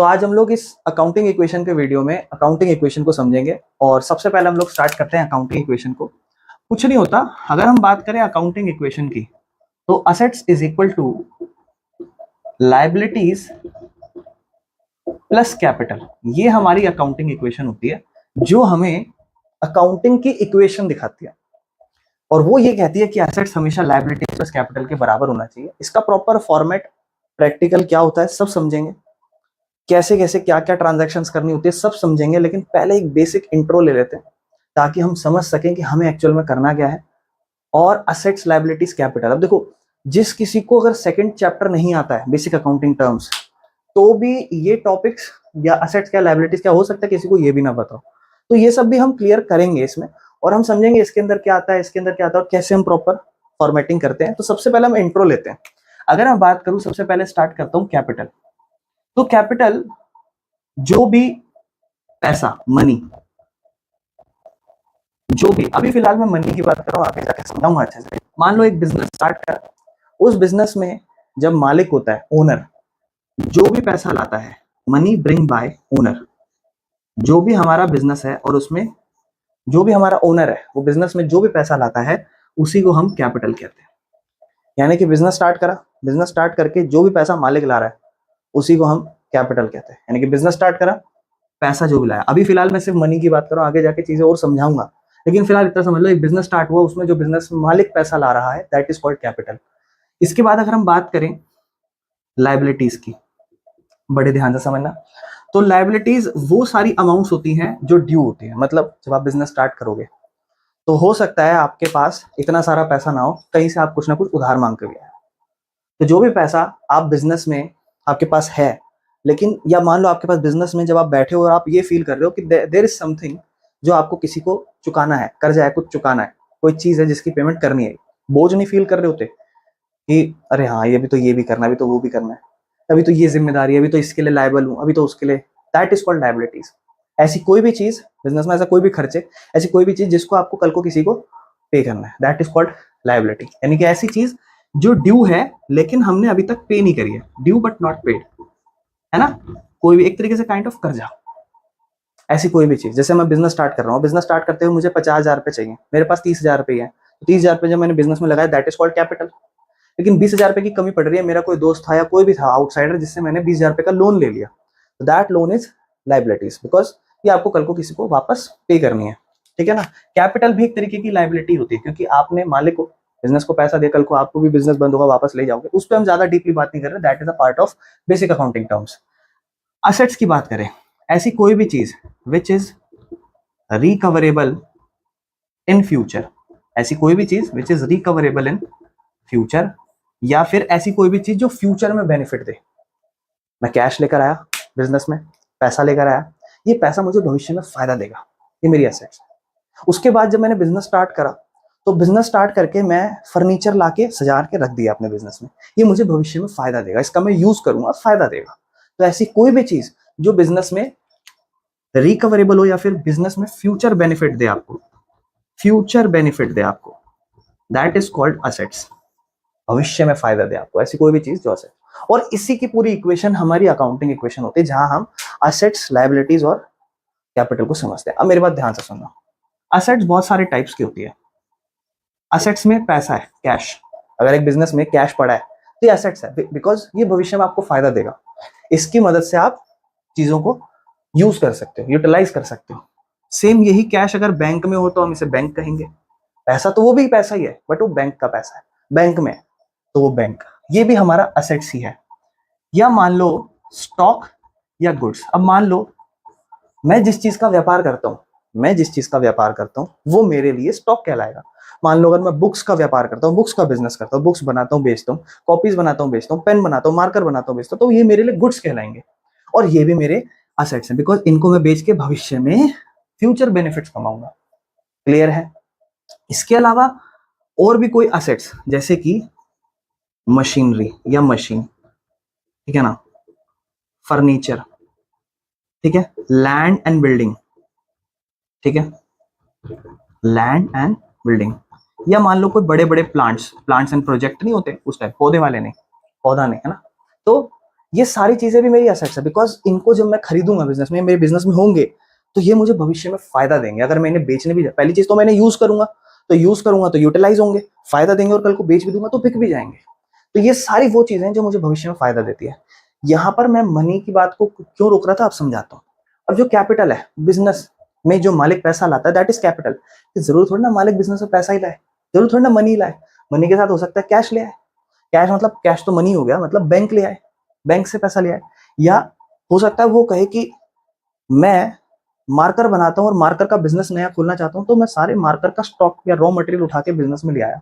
तो आज हम लोग इस अकाउंटिंग इक्वेशन के वीडियो में अकाउंटिंग इक्वेशन को समझेंगे। और सबसे पहले हम लोग स्टार्ट करते हैं अकाउंटिंग इक्वेशन को। कुछ नहीं होता, अगर हम बात करें अकाउंटिंग इक्वेशन की तो assets is equal to liabilities plus capital. ये हमारी अकाउंटिंग इक्वेशन होती है जो हमें अकाउंटिंग की इक्वेशन दिखाती है, और वो ये कहती है कि एसेट्स हमेशा लायबिलिटीज प्लस कैपिटल के बराबर होना चाहिए। इसका प्रॉपर फॉर्मेट, प्रैक्टिकल क्या होता है सब समझेंगे, कैसे कैसे क्या क्या ट्रांजैक्शंस करनी होती है सब समझेंगे। लेकिन पहले एक बेसिक इंट्रो ले लेते हैं ताकि हम समझ सकें कि हमें एक्चुअल में करना क्या है। और असेट्स लायबिलिटीज कैपिटल, अब देखो जिस किसी को अगर सेकंड चैप्टर नहीं आता है बेसिक अकाउंटिंग टर्म्स, तो भी ये टॉपिक्स या असेट्स क्या लायबिलिटीज क्या हो सकता है किसी को ये भी ना पता हो, तो ये सब भी हम क्लियर करेंगे इसमें। और हम समझेंगे इसके अंदर क्या आता है, इसके अंदर क्या आता है और कैसे हम प्रॉपर फॉर्मेटिंग करते हैं। तो सबसे पहले हम इंट्रो लेते हैं। अगर मैं बात करूं, सबसे पहले स्टार्ट करता हूं कैपिटल। तो कैपिटल जो भी पैसा, मनी, जो भी, अभी फिलहाल मैं मनी की बात कर रहा हूं, आगे जाके समझाऊंगा अच्छे से। मान लो एक बिजनेस स्टार्ट कर, उस बिजनेस में जब मालिक होता है ओनर, जो भी पैसा लाता है, मनी ब्रिंग बाय ओनर, जो भी हमारा बिजनेस है और उसमें जो भी हमारा ओनर है वो बिजनेस में जो भी पैसा लाता है उसी को हम कैपिटल कहते हैं। यानी कि बिजनेस स्टार्ट करा, बिजनेस स्टार्ट करके जो भी पैसा मालिक ला रहा है उसी को हम कैपिटल कहते हैं। यानी कि बिजनेस स्टार्ट करा, पैसा जो भी लाया, अभी फिलहाल मैं सिर्फ मनी की बात कर रहा हूं, आगे जाके चीजें और समझाऊंगा। लेकिन फिलहाल इतना समझ लो, एक बिजनेस स्टार्ट हुआ, उसमें जो बिजनेस मालिक पैसा ला रहा है दैट इज कॉल्ड कैपिटल। इसके बाद अगर हम बात करें लायबिलिटीज की, बड़े ध्यान से समझना। तो लायबिलिटीज वो सारी अमाउंट्स होती हैं जो ड्यू होती है। मतलब जब आप बिजनेस स्टार्ट करोगे तो हो सकता है आपके पास इतना सारा पैसा ना हो, कहीं से आप कुछ ना कुछ उधार मांग के भी आए। तो जो भी पैसा आप बिजनेस में आपके पास है, लेकिन या मान लो आपके पास बिजनेस में जब आप बैठे हो और आप ये फील कर रहे हो कि देयर इज समथिंग जो आपको किसी को चुकाना है, कर्जा है, कुछ चुकाना है, कोई चीज है जिसकी पेमेंट करनी है, बोझ नहीं फील कर रहे होते कि अरे हाँ ये भी तो ये भी करना है, अभी तो वो भी करना है, अभी तो ये जिम्मेदारी है, अभी तो इसके लिए लायबल हूँ, अभी तो उसके लिए, दैट इज कॉल्ड लायबिलिटीज। ऐसी कोई भी चीज बिजनेस में, ऐसा कोई भी खर्चे, ऐसी कोई भी चीज जिसको आपको कल को किसी को पे करना है, दैट इज कॉल्ड लायबिलिटी। यानी कि ऐसी चीज जो ड्यू है लेकिन हमने अभी तक पे नहीं करी है, ड्यू बट नॉट पेड, है ना, कोई भी एक तरीके से काइंड ऑफ कर्जा। ऐसी कोई भी चीज, जैसे मैं बिजनेस स्टार्ट कर रहा हूँ, बिजनेस स्टार्ट करते हुए मुझे 50,000 रुपए चाहिए, मेरे पास 30,000 रुपए है, तो 30,000 रुपए जब मैंने बिजनेस में लगाया दैट इज कॉल्ड कैपिटल। लेकिन 20,000 रुपए की कमी पड़ रही है, मेरा कोई दोस्त था या कोई भी था आउटसाइडर जिससे मैंने 20,000 रुपए का लोन ले लिया, तो that loan is liabilities, because ये आपको कल को किसी को वापस पे करनी है। ठीक है ना। कैपिटल भी एक तरीके की लायबिलिटी होती है, क्योंकि आपने मालिक को, बिजनेस को पैसा दिया, कल को आपको भी बिजनेस बंद होगा, वापस ले जाओगे। उस पर हम ज्यादा डीपली बात नहीं कर रहे, that is a part of basic accounting terms. Assets की बात करें, ऐसी कोई भी चीज which is recoverable in future, ऐसी कोई भी चीज which is recoverable in future, या फिर ऐसी कोई भी चीज जो फ्यूचर में बेनिफिट दे। मैं कैश लेकर आया बिजनेस में, पैसा लेकर आया, ये पैसा मुझे भविष्य में फायदा देगा, ये मेरी एसेट्स है। उसके बाद जब मैंने बिजनेस स्टार्ट करा, तो बिजनेस स्टार्ट करके मैं फर्नीचर लाके सजा के रख दिया अपने बिजनेस में, ये मुझे भविष्य में फायदा देगा, इसका मैं यूज करूंगा, फायदा देगा। तो ऐसी कोई भी चीज जो बिजनेस में रिकवरेबल हो या फिर बिजनेस में फ्यूचर बेनिफिट दे आपको, फ्यूचर बेनिफिट दे आपको, दैट इज कॉल्ड असेट्स। भविष्य में फायदा दे आपको, ऐसी कोई भी चीज जो असेट। और इसी की पूरी इक्वेशन हमारी अकाउंटिंग इक्वेशन होती है, जहां हम असेट्स, लायबिलिटीज और कैपिटल को समझते हैं। अब मेरी बात ध्यान से सुनना। असेट्स बहुत सारे टाइप्स की होती है। असेट्स में पैसा है, कैश, अगर एक बिजनेस में कैश पड़ा है तो ये असेट्स है, बिकॉज ये भविष्य में आपको फायदा देगा। इसकी मदद से आप चीजों को यूज कर सकते हो, यूटिलाइज कर सकते हो। सेम यही कैश अगर बैंक में हो तो हम इसे बैंक कहेंगे। पैसा तो वो भी पैसा ही है, बट वो बैंक का पैसा है, बैंक में तो वो बैंक, ये भी हमारा असेट्स ही है। या मान लो स्टॉक या गुड्स। अब मान लो मैं जिस चीज का व्यापार करता हूं, मैं जिस चीज का व्यापार करता हूं वो मेरे लिए स्टॉक कहलाएगा। मान लो अगर मैं बुक्स का व्यापार करता हूँ, बुक्स का बिजनेस करता हूँ, बुक्स बनाता हूँ बेचता हूँ, कॉपीज बनाता हूँ बेचता हूँ, पेन बनाता हूँ, मार्कर बनाता हूँ बेचता हूँ, तो ये मेरे लिए गुड्स कहलाएंगे। और ये भी मेरे असेट्स हैं, बिकॉज इनको मैं बेच के भविष्य में फ्यूचर बेनिफिट्स कमाऊंगा। क्लियर है। इसके अलावा और भी कोई असेट्स, जैसे कि मशीनरी या मशीन, ठीक है ना, फर्नीचर, ठीक है, लैंड एंड बिल्डिंग, ठीक है, लैंड एंड बिल्डिंग। या मान लो कोई बड़े बड़े प्लांट्स, प्लांट्स एंड प्रोजेक्ट नहीं होते उस टाइप, पौधे वाले नहीं, पौधा नहीं, है ना। तो ये सारी चीजें भी मेरी एसेट्स है, बिकॉज इनको जब मैं खरीदूंगा बिजनेस में, मेरे बिजनेस में होंगे, तो ये मुझे भविष्य में फायदा देंगे। अगर मैं इन्हें बेचने भी, पहली चीज तो मैंने यूज करूंगा तो यूटिलाइज होंगे, फायदा देंगे, और कल को बेच भी दूंगा तो बिक भी जाएंगे। तो ये सारी वो चीजें हैं जो मुझे भविष्य में फायदा देती है। यहाँ पर मैं मनी की बात को क्यों रोक रहा था, आप समझाता हूँ। अब जो कैपिटल है बिजनेस में, जो मालिक पैसा लाता है, दैट इज कैपिटल। जरूर थोड़ी ना मालिक बिजनेस में पैसा ही लाए, जरूर थोड़ी ना मनी लाए। मनी के साथ हो सकता है कैश ले आए, कैश मतलब कैश तो मनी हो गया, मतलब बैंक ले आए, बैंक से पैसा ले आए। या हो सकता है वो कहे कि मैं मार्कर बनाता हूँ और मार्कर का बिजनेस नया खोलना चाहता हूँ, तो मैं सारे मार्कर का स्टॉक या रॉ मटेरियल उठा के बिजनेस में ले आया।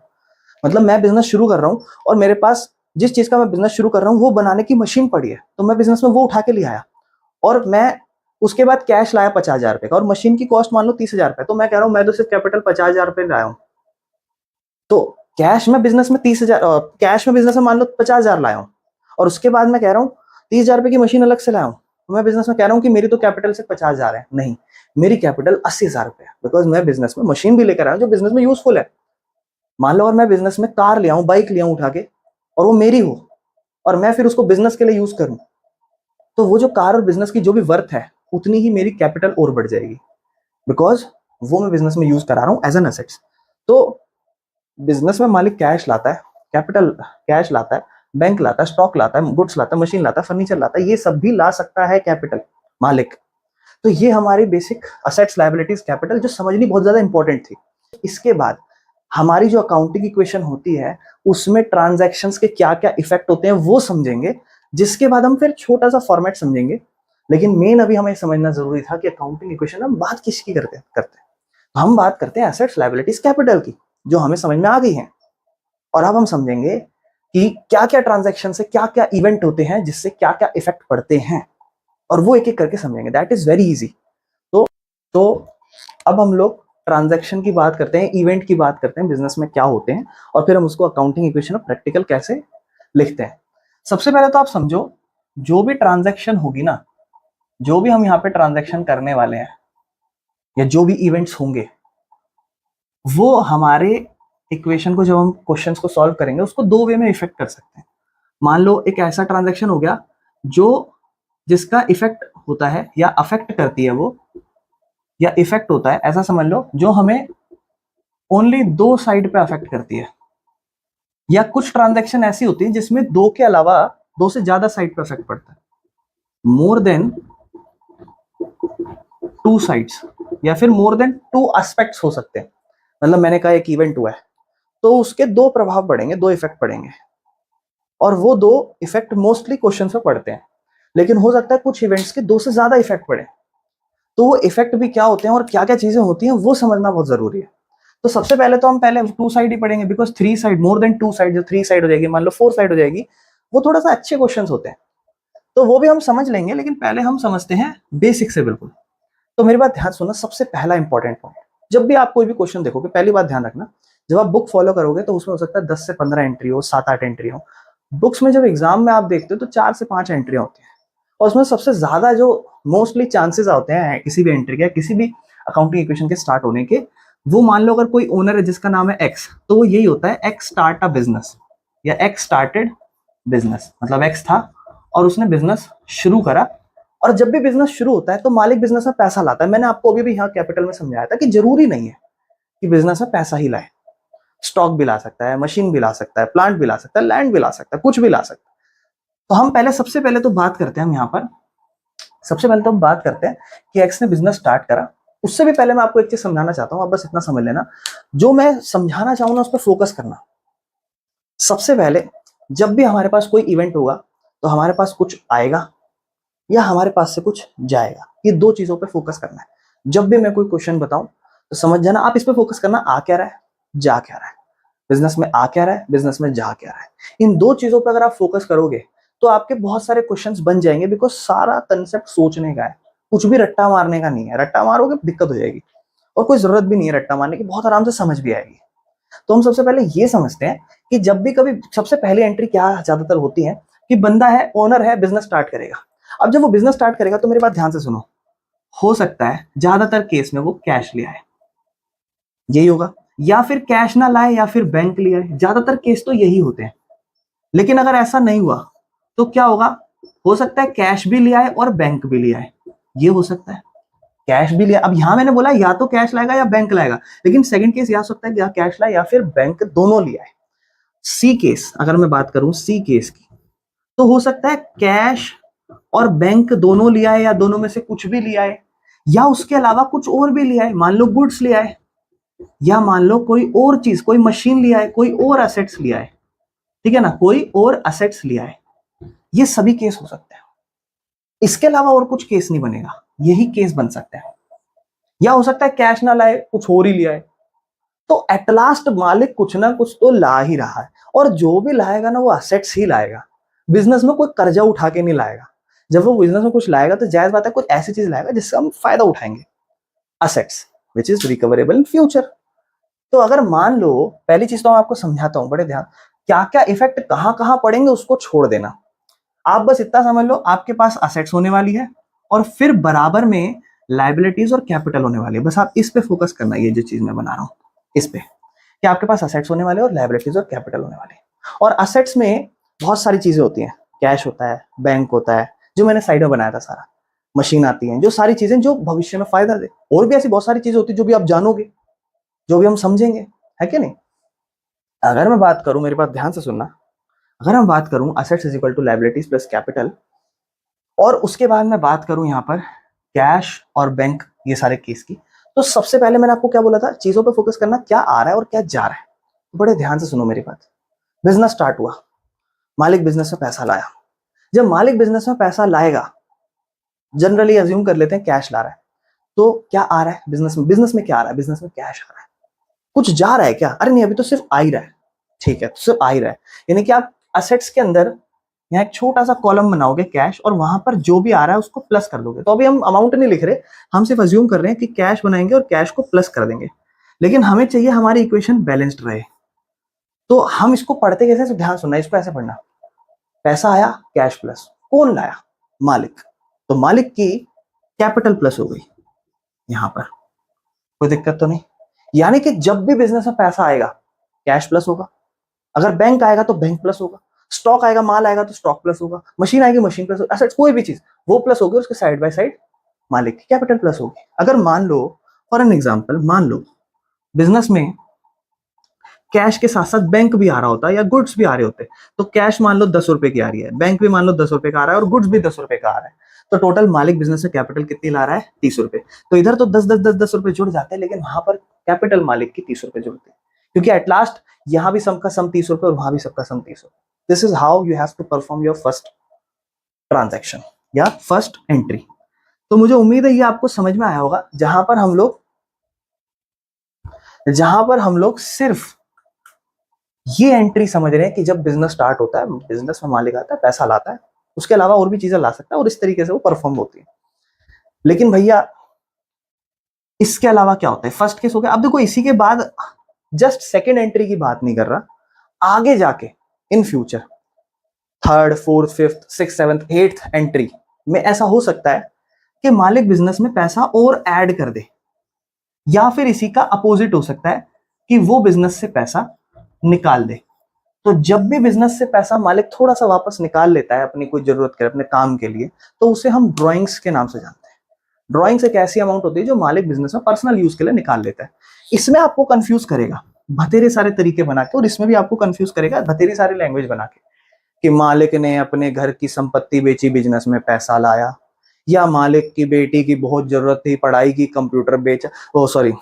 मतलब मैं बिजनेस शुरू कर रहा हूँ और मेरे पास जिस चीज का मैं बिजनेस शुरू कर रहा हूँ वो बनाने की मशीन पड़ी है, तो मैं बिजनेस में वो उठा के ले आया। और मैं उसके बाद कैश लाया 50,000 रुपए का, और मशीन की कॉस्ट मान लो 30,000 रुपए, तो मैं कह रहा हूँ मैं तो सिर्फ कैपिटल 50,000 रुपए लाया हूँ। तो कैश में बिजनेस में 30,000, कैश में बिजनेस में मान लो 50,000 लाया हूँ, और उसके बाद मैं कह रहा हूँ 30,000 रुपए की मशीन अलग से लाया हूँ। तो मैं बिजनेस में कह रहा हूँ कि मेरी तो कैपिटल से 50,000 है, नहीं, मेरी कैपिटल 80,000 रुपए है, बिकॉज मैं बिजनेस में मशीन भी लेकर आया हूँ जो बिजनेस में यूजफुल है। मान लो और मैं बिजनेस में कार ले आऊं, बाइक ले आऊं उठा के, और वो मेरी हो, और मैं फिर उसको बिजनेस के लिए यूज करूं, तो वो जो कार और बिजनेस की जो भी वर्थ है उतनी ही मेरी कैपिटल और बढ़ जाएगी, बिकॉज वो मैं बिजनेस में यूज करा रहा हूं एज एन एसेट्स। तो बिजनेस में मालिक कैश लाता है, कैपिटल कैश लाता है, बैंक लाता है, स्टॉक लाता है, गुड्स लाता है, मशीन लाता है, फर्नीचर लाता है, ये सब भी ला सकता है कैपिटल मालिक। तो ये हमारी बेसिक असेट्स, लायबिलिटीज, कैपिटल, जो समझनी बहुत ज्यादा इंपॉर्टेंट थी। इसके बाद हमारी जो अकाउंटिंग इक्वेशन होती है उसमें ट्रांजैक्शंस के क्या क्या इफेक्ट होते हैं वो समझेंगे, जिसके बाद हम फिर छोटा सा फॉर्मेट समझेंगे। लेकिन मेन अभी हमें समझना जरूरी था कि अकाउंटिंग इक्वेशन हम बात किसकी करते हैं। हम बात करते हैं एसेट्स, लायबिलिटीज, कैपिटल की, जो हमें समझ में आ गई है। और अब हम समझेंगे कि क्या क्या ट्रांजैक्शन से क्या क्या इवेंट होते हैं जिससे क्या क्या इफेक्ट पड़ते हैं, और वो एक एक करके समझेंगे। That is very easy. तो अब हम लोग ट्रांजैक्शन की बात करते हैं, इवेंट की बात करते हैं, बिजनेस में क्या होते हैं, और फिर हम उसको अकाउंटिंग इक्वेशन में प्रैक्टिकल कैसे लिखते हैं। सबसे पहले तो आप समझो, जो भी ट्रांजैक्शन होगी ना, जो भी हम यहाँ पे ट्रांजैक्शन करने वाले हैं या जो भी इवेंट्स होंगे, वो हमारे इक्वेशन को, जब हम क्वेश्चंस को सॉल्व करेंगे, उसको दो वे में इफेक्ट कर सकते हैं। मान लो एक ऐसा ट्रांजैक्शन हो गया जो जिसका इफेक्ट होता है या अफेक्ट करती है वो, या इफेक्ट होता है, ऐसा समझ लो, जो हमें ओनली दो साइड पे अफेक्ट करती है। या कुछ ट्रांजैक्शन ऐसी होती है जिसमें दो के अलावा दो से ज्यादा साइड पे इफेक्ट पड़ता है, मोर देन टू साइड्स, या फिर मोर देन टू एस्पेक्ट्स हो सकते हैं। मतलब मैंने कहा एक इवेंट हुआ है तो उसके दो प्रभाव पड़ेंगे, दो इफेक्ट पड़ेंगे, और वो दो इफेक्ट मोस्टली क्वेश्चन पे पड़ते हैं। लेकिन हो सकता है कुछ इवेंट्स के दो से ज्यादा इफेक्ट पड़े, तो वो इफेक्ट भी क्या होते हैं और क्या क्या चीजें होती हैं वो समझना बहुत जरूरी है। तो सबसे पहले तो हम पहले टू साइड ही पढ़ेंगे, because three side, more than two side, जो थ्री साइड हो जाएगी, मान लो फोर साइड हो जाएगी, वो थोड़ा सा अच्छे क्वेश्चन होते हैं, तो वो भी हम समझ लेंगे। लेकिन पहले हम समझते हैं बेसिक से बिल्कुल। तो मेरी बात ध्यान सुनना, सबसे पहला इंपॉर्टेंट पॉइंट, जब भी आप कोई भी क्वेश्चन देखोगे, पहली बात ध्यान रखना, जब आप बुक फॉलो करोगे तो उसमें हो सकता है 10 से 15 एंट्री हो, 7-8 एंट्री हो। बुक्स में जब एग्जाम में आप देखते हो तो 4 से 5 एंट्री होती है, और उसमें सबसे ज्यादा जो मोस्टली चांसेस होते हैं किसी भी एंट्री के, किसी भी अकाउंटिंग इक्वेशन के स्टार्ट होने के, वो मान लो अगर कोई ओनर है जिसका नाम है एक्स, तो वो यही होता है, एक्स स्टार्ट अ बिजनेस, या एक्स स्टार्टेड बिजनेस, मतलब एक्स था और उसने बिजनेस शुरू करा। और जब भी बिजनेस शुरू होता है तो मालिक बिजनेस में पैसा लाता है। मैंने आपको अभी भी यहाँ कैपिटल में समझाया था कि जरूरी नहीं है कि बिजनेस में पैसा ही लाए, स्टॉक भी ला सकता है, मशीन भी ला सकता है, प्लांट भी ला सकता है, लैंड भी ला सकता है, कुछ भी ला सकता है। तो हम पहले, सबसे पहले तो बात करते हैं, हम यहाँ पर सबसे पहले तो हम बात करते हैं कि एक्स ने बिजनेस स्टार्ट करा। उससे भी पहले मैं आपको एक चीज समझाना चाहता हूँ, आप बस इतना समझ लेना, जो मैं समझाना चाहूँ ना उस पर फोकस करना। सबसे पहले जब भी हमारे पास कोई इवेंट होगा तो हमारे पास कुछ आएगा या हमारे पास से कुछ जाएगा, ये दो चीजों पे फोकस करना है। जब भी मैं कोई क्वेश्चन बताऊं तो समझ जाना, आप इस पे फोकस करना, आ क्या रहा है, जा क्या रहा है, बिजनेस में आ क्या रहा है, बिजनेस में जा क्या रहा है। इन दो चीजों पे अगर आप फोकस करोगे तो आपके बहुत सारे क्वेश्चंस बन जाएंगे, बिकॉज सारा कंसेप्ट सोचने का है, कुछ भी रट्टा मारने का नहीं है। रट्टा मारोगे दिक्कत हो जाएगी, और कोई जरूरत भी नहीं है रट्टा मारने की, बहुत आराम से समझ भी आएगी। तो हम सबसे पहले ये समझते हैं कि जब भी कभी, सबसे पहली एंट्री क्या ज्यादातर होती है कि बंदा है, ओनर है, बिजनेस स्टार्ट करेगा। अब जब वो बिजनेस स्टार्ट करेगा तो मेरी बात ध्यान से सुनो, हो सकता है ज्यादातर केस में वो कैश ले आए, यही होगा, या फिर कैश ना लाए या फिर बैंक ले आए, ज्यादातर केस तो यही होते हैं। लेकिन अगर ऐसा नहीं हुआ तो क्या होगा, हो सकता है कैश भी लिया है और बैंक भी लिया है, ये हो सकता है। कैश भी लिया, अब यहां मैंने बोला या तो कैश लाएगा या बैंक लाएगा, लेकिन सेकंड केस यह हो सकता है कि या कैश लाए या फिर बैंक, दोनों लिया है। सी केस अगर मैं बात करूं सी केस की, तो हो सकता है कैश और बैंक दोनों लिया है या दोनों में से कुछ भी लिया है, या उसके अलावा कुछ और भी लिया है, मान लो गुड्स लिया है, या मान लो कोई और चीज, कोई मशीन लिया है, कोई और असेट्स लिया है, ठीक है ना, कोई और असेट्स लिया है। ये सभी केस हो सकते हैं, इसके अलावा और कुछ केस नहीं बनेगा, यही केस बन सकता है। या हो सकता है कैश ना लाए, कुछ और ही लिया है। तो एट लास्ट मालिक कुछ ना कुछ तो ला ही रहा है, और जो भी लाएगा ना वो असेट्स ही लाएगा। बिजनेस में कोई कर्जा उठा के नहीं लाएगा। जब वो बिजनेस में कुछ लाएगा तो जायज बात है कुछ ऐसी चीज लाएगा जिससे हम फायदा उठाएंगे, assets which is recoverable in future. तो अगर मान लो, पहली चीज तो मैं आपको समझाता हूं, बड़े ध्यान, क्या क्या इफेक्ट कहां कहां पड़ेंगे उसको छोड़ देना। आप बस इतना समझ लो, आपके पास असेट्स होने वाली है और फिर बराबर में लाइबिलिटीज और कैपिटल होने वाली है। बस आप इस पे फोकस करना, ये जो चीज मैं बना रहा हूं इस पे, कि आपके पास असेट्स होने वाले और लाइबिलिटीज और कैपिटल होने वाले। और असेट्स में बहुत सारी चीजें होती हैं, कैश होता है, बैंक होता है, जो मैंने साइड में बनाया था सारा, मशीन आती है, जो सारी चीजें जो भविष्य में फायदा दे, और भी ऐसी बहुत सारी चीजें होती है जो भी आप जानोगे, जो भी हम समझेंगे, है कि नहीं। अगर मैं बात करूं, मेरे पास ध्यान से सुनना, अगर मैं बात करूं assets is equal to liabilities plus capital, और उसके बाद मैं बात करूं यहाँ पर कैश और बैंक, ये सारे केस की, तो सबसे पहले मैंने आपको क्या बोला था, चीजों पे फोकस करना, क्या आ रहा है और क्या जा रहा है। बड़े ध्यान से सुनो मेरी बात। बिजनेस स्टार्ट हुआ, मालिक बिजनेस में पैसा लाया। जब मालिक बिजनेस में पैसा लाएगा, जनरली अज्यूम कर लेते हैं कैश ला रहा है, तो क्या आ रहा है बिजनेस में, बिजनेस में क्या आ रहा है, बिजनेस में कैश आ रहा है। कुछ जा रहा है क्या, अरे नहीं अभी तो सिर्फ आ ही रहा है, ठीक है, तो सिर्फ आ ही रहा है। यानी कि आप असेट्स के अंदर यहाँ एक छोटा सा कॉलम बनाओगे कैश, और वहां पर जो भी आ रहा है उसको प्लस कर दोगे। तो अभी हम अमाउंट नहीं लिख रहे, हम सिर्फ अज्यूम कर रहे हैं कि कैश बनाएंगे और कैश को प्लस कर देंगे, लेकिन हमें चाहिए हमारी इक्वेशन बैलेंस्ड रहे। तो हम इसको पढ़ते कैसे, तो ध्यान सुनना, इसको ऐसे पढ़ना, पैसा आया, कैश प्लस, कौन लाया, मालिक, तो मालिक की कैपिटल प्लस हो गई यहां पर, कोई दिक्कत तो नहीं। यानी कि जब भी बिजनेस में पैसा आएगा कैश प्लस होगा, अगर बैंक आएगा तो बैंक प्लस होगा, स्टॉक आएगा, माल आएगा तो स्टॉक प्लस होगा, मशीन आएगी मशीन प्लस होगा, असेट्स कोई भी चीज वो प्लस होगी, उसके साइड बाय साइड मालिक की कैपिटल प्लस होगी। अगर मान लो, फॉर एन एग्जांपल, मान लो बिजनेस में कैश के साथ साथ बैंक भी आ रहा होता है या गुड्स भी आ रहे होते, तो कैश मान लो 10 रुपए की आ रही है, बैंक भी मान लो 10 रुपए का आ रहा है और गुड्स भी 10 रुपए का आ रहा है, तो टोटल मालिक बिजनेस से कैपिटल कितनी ला रहा है, 30 रुपए। तो इधर तो 10 10 10 10 रुपए जुड़ जाते हैं, लेकिन वहां पर कैपिटल मालिक की 30 रुपए जुड़ते हैं, क्योंकि एट लास्ट यहां भी सबका सम 30 रुपए और वहां भी सबका सम 30 रुपए। This is how you have to perform your first transaction या फर्स्ट एंट्री। तो मुझे उम्मीद है ये आपको समझ में आया होगा, जहां पर हम लोग सिर्फ ये एंट्री समझ रहे हैं कि जब बिजनेस स्टार्ट होता है, बिजनेस में मालिक आता है, पैसा लाता है, उसके अलावा और भी चीजें ला सकता है और इस तरीके से वो परफॉर्म होती है। लेकिन भैया इसके अलावा क्या होता है, फर्स्ट केस हो गया। अब देखो इसी के बाद जस्ट सेकेंड एंट्री की बात नहीं कर रहा, आगे जाके in future third fourth fifth six seventh eighth entry में ऐसा हो सकता है कि मालिक बिजनेस में पैसा और ऐड कर दे, या फिर इसी का अपोजिट हो सकता है कि वो बिजनेस से पैसा निकाल दे। तो जब भी बिजनेस से पैसा मालिक थोड़ा सा वापस निकाल लेता है अपनी कोई जरूरत के, अपने काम के लिए, तो उसे हम ड्रॉइंग्स के नाम से जानते हैं। ड्रॉइंग्स एक ऐसी अमाउंट होती है जो मालिक बिजनेस में पर्सनल यूज के लिए निकाल लेता है। इसमें आपको कंफ्यूज करेगा बतेरे सारे तरीके बना के, और इसमें भी आपको कंफ्यूज करेगा बतेरी सारी लैंग्वेज बना के, कि मालिक ने अपने घर की संपत्ति बेची, बिजनेस में पैसा लाया, या मालिक की बेटी की बहुत जरूरत थी पढ़ाई की, कंप्यूटर बेचा, ओ सॉरी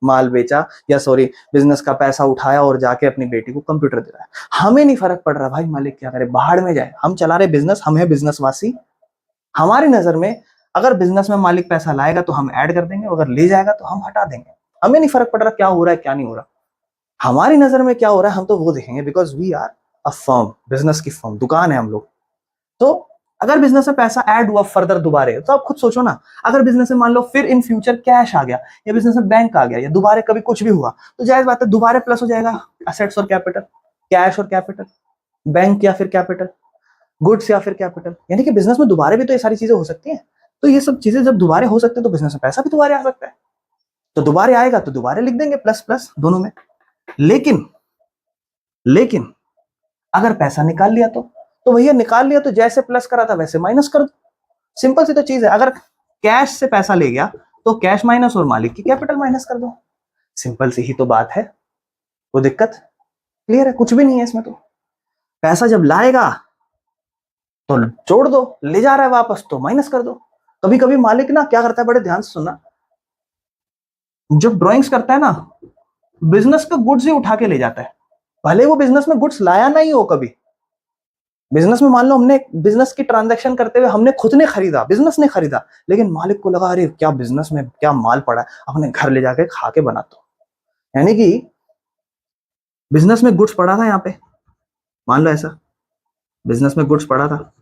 माल बेचा, या सॉरी बिजनेस का पैसा उठाया और जाके अपनी बेटी को कंप्यूटर दिलाया। हमें नहीं फर्क पड़ रहा भाई मालिक क्या करे, बाहर में जाए, हम चला रहे बिजनेस, हम है बिजनेसवासी। हमारी नजर में अगर बिजनेस में मालिक पैसा लाएगा तो हम ऐड कर देंगे, अगर ले जाएगा तो हम हटा देंगे। हमें नहीं फर्क पड़ रहा क्या हो रहा है क्या नहीं हो रहा, हमारी नजर में क्या हो रहा है हम तो वो देखेंगे, because we are a firm, business की फर्म, दुकान है हम लोग। तो अगर बिजनेस में पैसा ऐड हुआ फर्दर दोबारे, तो आप खुद सोचो ना, अगर बिजनेस में मान लो फिर इन फ्यूचर कैश आ गया, या बिजनेस में बैंक आ गया, या दोबारे कभी कुछ भी हुआ, तो जायज बात है दोबारे प्लस हो जाएगा असेट्स और कैपिटल, कैश और कैपिटल, बैंक या फिर कैपिटल, गुड्स या फिर कैपिटल। यानी कि बिजनेस में दोबारे भी तो ये सारी चीजें हो सकती हैं। तो ये सब चीजें जब दोबारे हो सकती है तो बिजनेस में पैसा भी दोबारे आ सकता है, तो दोबारे आएगा तो दोबारे लिख देंगे प्लस प्लस दोनों में। लेकिन अगर पैसा निकाल लिया तो तो भैया निकाल लिया तो जैसे प्लस करा था वैसे माइनस कर दो, सिंपल सी तो चीज है। अगर कैश से पैसा ले गया तो कैश माइनस और मालिक की कैपिटल माइनस कर दो, सिंपल सी ही तो बात है। वो दिक्कत क्लियर है, कुछ भी नहीं है इसमें। तो पैसा जब लाएगा तो जोड़ दो, ले जा रहा है वापस तो माइनस कर दो। कभी कभी मालिक ना क्या करता है, बड़े ध्यान से सुनना, जब ड्राइंग्स करता है ना, बिजनेस का गुड्स ही उठा के ले जाता है, भले वो बिजनेस में गुड्स लाया नहीं हो। कभी बिजनेस में मान लो हमने बिजनेस की ट्रांजैक्शन करते हुए हमने खुद ने खरीदा, बिजनेस ने खरीदा, लेकिन मालिक को लगा अरे क्या बिजनेस में क्या माल पड़ा है, अपने घर ले जाके खा के बना दो। यानी कि बिजनेस में गुड्स पड़ा था यहाँ पे, मान लो ऐसा बिजनेस में गुड्स पड़ा था,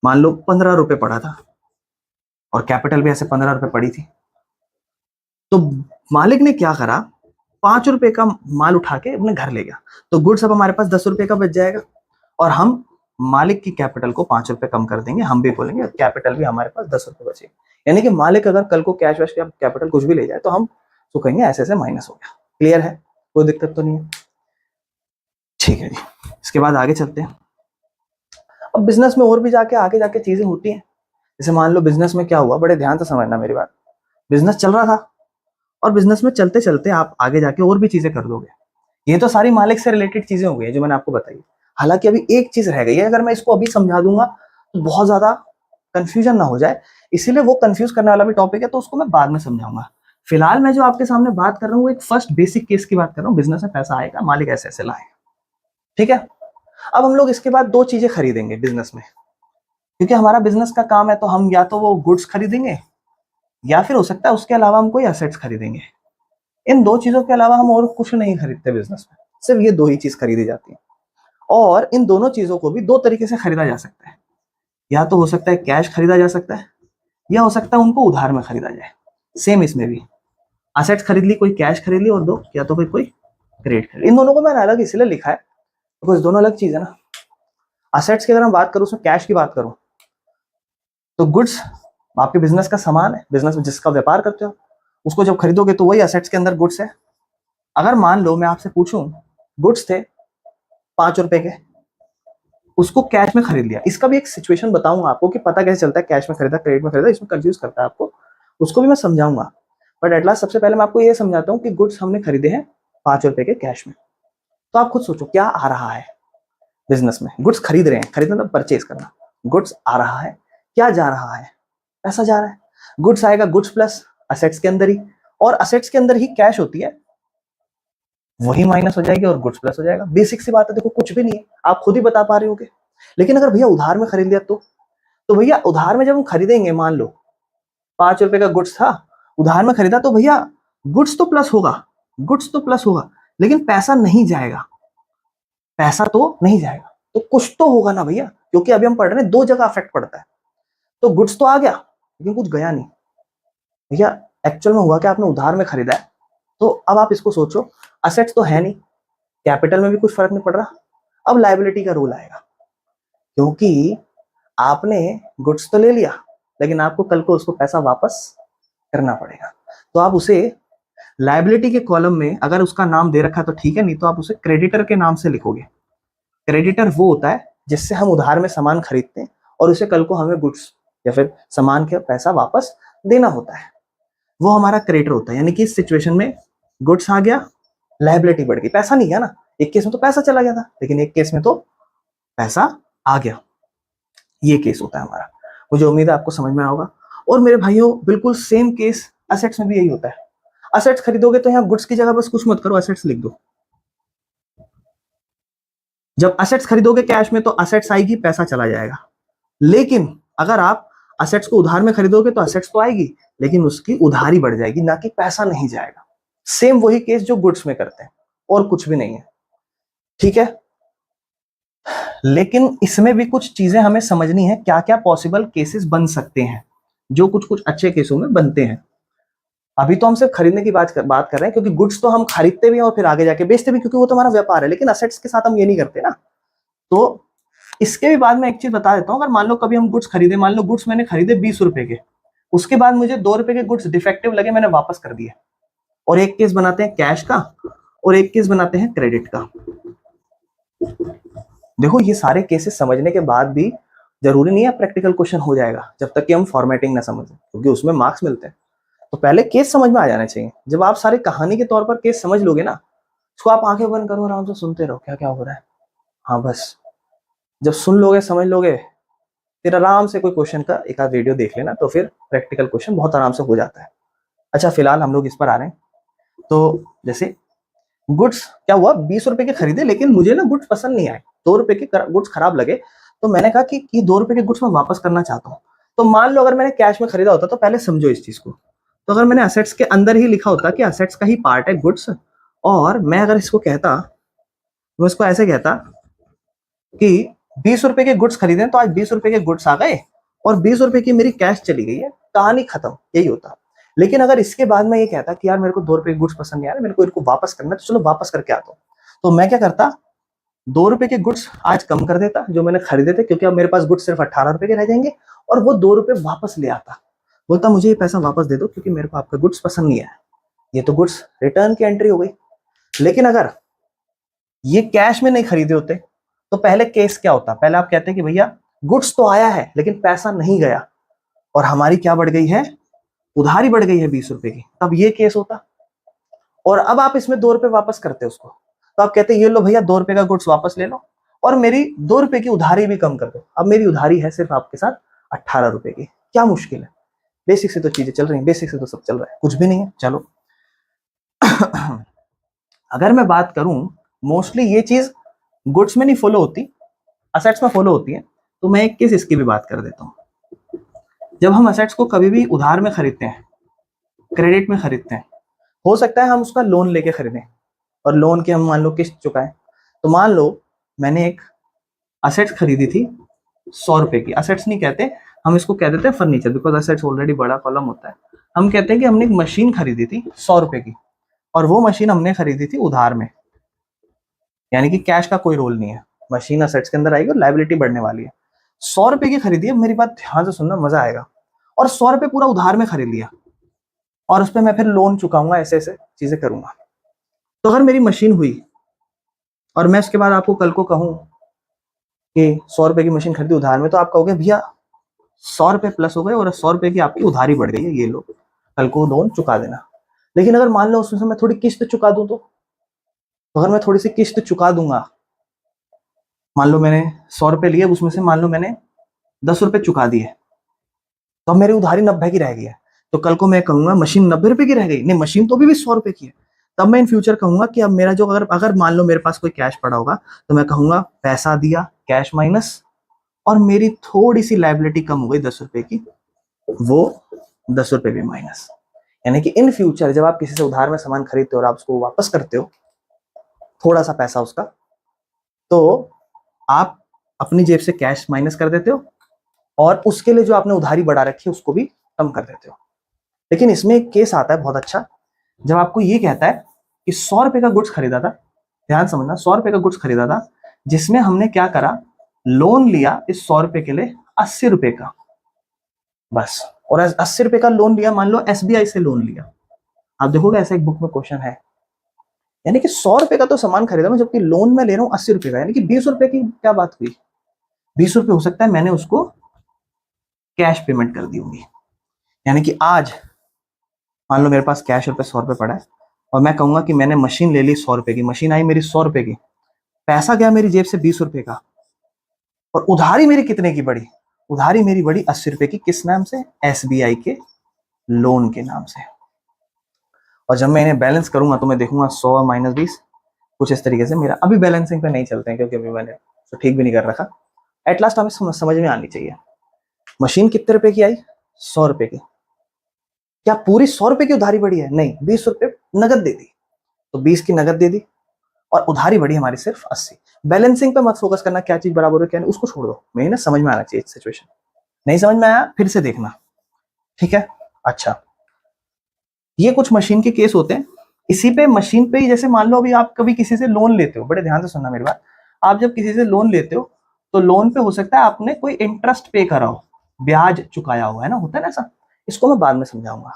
मान लो 15 रुपए पड़ा था और कैपिटल भी ऐसे 15 रुपए पड़ी थी। तो मालिक ने क्या करा, 5 रुपए का माल उठा के अपने घर ले गया, तो गुड्स अब हमारे पास 10 रुपए का बच जाएगा और हम मालिक की कैपिटल को 5 रुपए कम कर देंगे, हम भी बोलेंगे कैपिटल भी हमारे पास 10 रुपए बचे। यानी कि मालिक अगर कल को कैश वैश कैपिटल कुछ भी ले जाए तो हम तो कहेंगे ऐसे ऐसे माइनस हो गया। क्लियर है, कोई दिक्कत तो नहीं है? ठीक है जी, इसके बाद आगे चलते हैं। अब बिजनेस में और भी जाके आगे जाके चीजें होती हैं। जैसे मान लो बिजनेस में क्या हुआ, बड़े ध्यान से समझना मेरी बात। बिजनेस चल रहा था और बिजनेस में चलते चलते आप आगे जाके और भी चीजें कर दोगे। ये तो सारी मालिक से रिलेटेड चीजें हो गई जो मैंने आपको बताई। हालांकि अभी एक चीज रह गई है, अगर मैं इसको अभी समझा दूंगा तो बहुत ज्यादा कंफ्यूजन ना हो जाए, इसीलिए वो कंफ्यूज करने वाला भी टॉपिक है, तो उसको मैं बाद में समझाऊंगा। फिलहाल मैं जो आपके सामने बात कर रहा हूँ एक फर्स्ट बेसिक केस की बात कर रहा हूँ, बिजनेस में पैसा आएगा, मालिक ऐसे ऐसे लाएगा। ठीक है, अब हम लोग इसके बाद दो चीजें खरीदेंगे बिजनेस में, क्योंकि हमारा बिजनेस का काम है, तो हम या तो वो गुड्स खरीदेंगे या फिर हो सकता है उसके अलावा हम कोई एसेट्स खरीदेंगे। इन दो चीजों के अलावा हम और कुछ नहीं खरीदते बिजनेस में, सिर्फ ये दो ही चीज खरीदी जाती है। और इन दोनों चीजों को भी दो तरीके से खरीदा जा सकता है, या तो हो सकता है कैश खरीदा जा सकता है, या हो सकता है उनको उधार में खरीदा जाए। सेम इसमें भी असेट्स खरीद ली, कोई कैश खरीद ली और दो, या तो कोई क्रेडिट खरीद। इन दोनों को मैंने अलग इसलिए लिखा है बिकॉज दोनों अलग चीज है ना। असेट्स की अगर हम बात करूं, उसमें कैश की बात करूं, तो गुड्स आपके बिजनेस का सामान है, बिजनेस में जिसका व्यापार करते हो उसको जब खरीदोगे तो वही असेट्स के अंदर गुड्स है। अगर मान लो मैं आपसे पूछूं, गुड्स थे 5 रुपए के, उसको कैश में खरीद लिया, इसका भी एक सिचुएशन बताऊंगा आपको कि पता कैसे चलता है कैश में खरीदा क्रेडिट में खरीदा, इसमें कंफ्यूज करता है आपको, उसको भी मैं समझाऊंगा। बट एट लास्ट सबसे पहले मैं आपको ये समझाता हूँ कि गुड्स हमने खरीदे हैं 5 रुपए के कैश में। तो आप खुद सोचो क्या आ रहा है बिजनेस में, गुड्स खरीद रहे हैं, खरीदना मतलब परचेज करना, गुड्स आ रहा है, क्या जा रहा है, पैसा जा रहा है। गुड्स आएगा, गुड्स प्लस असेट्स के अंदर ही, और असेट्स के अंदर ही कैश होती है, वही माइनस हो जाएगी और गुड्स प्लस हो जाएगा। बेसिक सी बात है, देखो कुछ भी नहीं है, आप खुद ही बता पा रहे होगे। लेकिन अगर भैया उधार में खरीद लिया तो भैया उधार में जब हम खरीदेंगे, मान लो 5 रुपए का गुड्स था, उधार में खरीदा, तो भैया गुड्स तो प्लस होगा, गुड्स तो प्लस होगा, लेकिन पैसा नहीं जाएगा, पैसा तो नहीं जाएगा, तो कुछ तो होगा ना भैया, क्योंकि अभी हम पढ़ रहे हैं दो जगह अफेक्ट पड़ता है। तो गुड्स तो आ गया लेकिन कुछ गया नहीं भैया। एक्चुअल में हुआ कि आपने उधार में खरीदा है, तो अब आप इसको सोचो, असेट्स तो है नहीं, कैपिटल में भी कुछ फर्क नहीं पड़ रहा, अब लायबिलिटी का रूल आएगा, क्योंकि आपने गुड्स तो ले लिया लेकिन आपको कल को उसको पैसा वापस करना पड़ेगा। तो आप उसे लायबिलिटी के कॉलम में अगर उसका नाम दे रखा तो ठीक है, नहीं तो आप उसे क्रेडिटर के नाम से लिखोगे। क्रेडिटर वो होता है जिससे हम उधार में सामान खरीदते हैं और उसे कल को हमें गुड्स या फिर सामान का पैसा वापस देना होता है, वो हमारा क्रेडिटर होता है। यानी कि इस सिचुएशन में गुड्स आ गया, लायबिलिटी बढ़ गई, पैसा नहीं गया ना, एक केस में तो पैसा चला गया था लेकिन एक केस में तो पैसा आ गया, ये केस होता है हमारा। मुझे उम्मीद है आपको समझ में आएगा। और मेरे भाइयों बिल्कुल सेम केस असेट्स में भी यही होता है। असेट्स खरीदोगे तो यहाँ गुड्स की जगह बस कुछ मत करो, असेट्स लिख दो। जब असेट्स खरीदोगे कैश में तो असेट्स आएगी, पैसा चला जाएगा। लेकिन अगर आप असेट्स को उधार में खरीदोगे तो असेट्स तो आएगी लेकिन उसकी उधारी बढ़ जाएगी, ना कि पैसा नहीं जाएगा। सेम वही केस जो गुड्स में करते हैं और कुछ भी नहीं है, ठीक है। लेकिन इसमें भी कुछ चीजें हमें समझनी है, क्या क्या पॉसिबल केसेस बन सकते हैं जो कुछ कुछ अच्छे केसों में बनते हैं। अभी तो हम सिर्फ खरीदने की बात कर रहे हैं, क्योंकि गुड्स तो हम खरीदते भी हैं और फिर आगे जाके बेचते भी, क्योंकि वो तो हमारा व्यापार है। लेकिन असेट्स के साथ हम ये नहीं करते ना। तो इसके भी बाद में एक चीज बता देता हूँ, अगर मान लो कभी हम गुड्स खरीदे, मान लो गुड्स मैंने खरीदे 20 रुपए के, उसके बाद मुझे 2 रुपए के गुड्स डिफेक्टिव लगे, मैंने वापस कर दिए। और एक केस बनाते हैं कैश का और एक केस बनाते हैं क्रेडिट का। देखो ये सारे केसेस समझने के बाद भी जरूरी नहीं है प्रैक्टिकल क्वेश्चन हो जाएगा जब तक कि हम फॉर्मेटिंग ना समझें, क्योंकि उसमें मार्क्स मिलते हैं। तो पहले केस समझ में आ जाना चाहिए। जब आप सारे कहानी के तौर पर केस समझ लोगे ना, उसको आप आंखें बंद करो, आराम से सुनते रहो क्या क्या हो रहा है। हाँ बस जब सुन लोगे समझ लोगे, फिर आराम से कोई क्वेश्चन का एक आध वीडियो देख लेना, तो फिर प्रैक्टिकल क्वेश्चन बहुत आराम से हो जाता है। अच्छा फिलहाल हम लोग इस पर आ रहे हैं। तो जैसे गुड्स क्या हुआ, 20 रुपए के खरीदे, लेकिन मुझे ना गुड्स पसंद नहीं आए, 2 रुपए के गुड्स खराब लगे। तो मैंने कहा कि ये 2 रुपए के गुड्स मैं वापस करना चाहता हूँ। तो मान लो अगर मैंने कैश में खरीदा होता, तो पहले समझो इस चीज को। तो अगर मैंने असेट्स के अंदर ही लिखा होता कि असेट्स का ही पार्ट है गुड्स, और मैं अगर इसको कहता, मैं इसको ऐसे कहता कि 20 रुपए के गुड्स खरीदे तो आज 20 रुपए के गुड्स आ गए और 20 रुपए की मेरी कैश चली गई है, कहानी खत्म, यही होता। लेकिन अगर इसके बाद मैं ये कहता कि यार मेरे को 2 रुपए के गुड्स पसंद नहीं आ रहे, मेरे को इनको वापस करना है, तो चलो वापस करके आता हूँ। तो मैं क्या करता, 2 रुपए के गुड्स आज कम कर देता जो मैंने खरीदे थे, क्योंकि अब मेरे पास गुड्स सिर्फ 18 रुपए के रह जाएंगे, और वो 2 रुपए वापस ले आता, बोलता मुझे ये पैसा वापस दे दो क्योंकि मेरे को आपका गुड्स पसंद नहीं आया। ये तो गुड्स रिटर्न की एंट्री हो गई। लेकिन अगर ये कैश में नहीं खरीदे होते, तो पहले केस क्या होता, पहले आप कहते कि भैया गुड्स तो आया है लेकिन पैसा नहीं गया, और हमारी क्या बढ़ गई है, उधारी बढ़ गई है 20 रुपए की, तब ये केस होता। और अब आप इसमें 2 रुपए वापस करते उसको, तो आप कहते ये लो भैया 2 रुपए का गुड्स वापस ले लो और मेरी 2 रुपए की उधारी भी कम कर दो। अब मेरी उधारी है सिर्फ आपके साथ 18 रुपए की, क्या मुश्किल है, बेसिक से तो चीजें चल रही हैं, बेसिक से तो सब चल रहा है, कुछ भी नहीं है। चलो अगर मैं बात करूं, मोस्टली ये चीज गुड्स में नहीं फॉलो होती, असेट्स में फॉलो होती है। तो मैं एक केस इसकी भी बात कर देता हूं। जब हम असेट्स को कभी भी उधार में खरीदते हैं, क्रेडिट में खरीदते हैं, हो सकता है हम उसका लोन लेके खरीदें और लोन की हम मान लो किस्त चुकाएं। तो मान लो मैंने एक असेट्स खरीदी थी 100 रुपए की, असेट्स नहीं कहते हम इसको कह देते हैं फर्नीचर, बिकॉज असेट्स ऑलरेडी बड़ा कॉलम होता है। हम कहते हैं कि हमने एक मशीन खरीदी थी 100 रुपए की, और वो मशीन हमने खरीदी थी उधार में, यानी कि कैश का कोई रोल नहीं है, मशीन असेट्स के अंदर आएगी और लायबिलिटी बढ़ने वाली है। 100 रुपए की खरीदी है, मेरी बात ध्यान से सुनना मजा आएगा, और 100 रुपए पूरा उधार में खरीद लिया, और उस पर मैं फिर लोन चुकाऊंगा, ऐसे ऐसे चीजें करूंगा। तो अगर मेरी मशीन हुई और मैं उसके बाद आपको कल को कहूं कि 100 रुपए की मशीन खरीदी उधार में, तो आप कहोगे भैया 100 रुपए प्लस हो गए और 100 रुपए की आपकी उधारी बढ़ गई है, ये लो कल को लोन चुका देना। लेकिन अगर मान लो उसमें से मैं थोड़ी किस्त चुका दूं, तो अगर मैं थोड़ी सी किस्त चुका दूंगा, मान लो मैंने 100 रुपए लिए, उसमें से मान लो मैंने 10 रुपए चुका दिए, तो अब मेरी उधारी 90 की रह गई है। तो कल को मैं कहूंगा मशीन 90 रुपए की रह गई, नहीं मशीन तो भी 100 रुपए की है। तब मैं इन फ्यूचर कहूंगा कि अब मेरा जो अगर अगर मान लो मेरे पास कोई कैश पड़ा होगा, तो मैं कहूंगा पैसा दिया कैश माइनस, और मेरी थोड़ी सी लाइबिलिटी कम हो गई 10 रुपए की, वो 10 रुपए भी माइनस। यानी कि इन फ्यूचर जब आप किसी से उधार में सामान खरीदते हो और आप उसको वापस करते हो, थोड़ा सा पैसा उसका, तो आप अपनी जेब से कैश माइनस कर देते हो, और उसके लिए जो आपने उधारी बढ़ा रखी है उसको भी कम कर देते हो। लेकिन इसमें एक केस आता है बहुत अच्छा, जब आपको ये कहता है कि 100 रुपए का गुड्स खरीदा था, ध्यान समझना, 100 रुपए का गुड्स खरीदा था, जिसमें हमने क्या करा, लोन लिया इस 100 रुपए के लिए 80 रुपए का, बस। और 80 रुपए का लोन लिया, मान लो SBI से लोन लिया। आप देखोगे ऐसा एक बुक में क्वेश्चन है, यानी कि 100 रुपए का तो सामान खरीदा मैं, जबकि लोन में ले रहा हूं 80 रुपए का, यानी कि 20 रुपए की क्या बात हुई, 20 रुपए हो सकता है मैंने उसको कैश पेमेंट कर दी होगी। यानी कि आज मान लो मेरे पास कैश रुपए 100 रुपए पड़ा है, और मैं कहूंगा कि मैंने मशीन ले ली 100 रुपए की, मशीन आई मेरी 100 रुपए की, पैसा गया मेरी जेब से 20 रुपए का, और उधारी मेरी कितने की बढ़ी, उधारी मेरी बढ़ी 80 रुपए की, किस नाम से, SBI के लोन के नाम से। और जब मैं इन्हें बैलेंस करूंगा तो मैं देखूंगा 100 माइनस 20, कुछ इस तरीके से। मेरा अभी बैलेंसिंग पे नहीं चलते हैं क्योंकि अभी मैंने तो ठीक भी नहीं कर रखा। एट लास्ट हमें समझ में आनी चाहिए, मशीन कितने रुपए की आई, 100 रुपए की। क्या पूरी 100 रुपए की उधारी बढ़ी है, नहीं, 20 रुपए नगद दे दी, तो 20 की नगद दे दी, और उधारी बढ़ी हमारी सिर्फ 80। बैलेंसिंग पे मत फोकस करना, क्या चीज बराबर है क्या नहीं, उसको छोड़ दो, मेरी ना समझ में आना चाहिए सिचुएशन। नहीं समझ में आया फिर से देखना, ठीक है। अच्छा, ये कुछ मशीन के केस होते हैं। इसी पे मशीन पे ही, जैसे मान लो अभी आप कभी किसी से लोन लेते हो, बड़े ध्यान से सुनना मेरी बात, आप जब किसी से लोन लेते हो तो लोन पे हो सकता है आपने कोई इंटरेस्ट पे करा हो, ब्याज चुकाया हुआ है ना, होता है ना ऐसा, इसको मैं बाद में समझाऊंगा,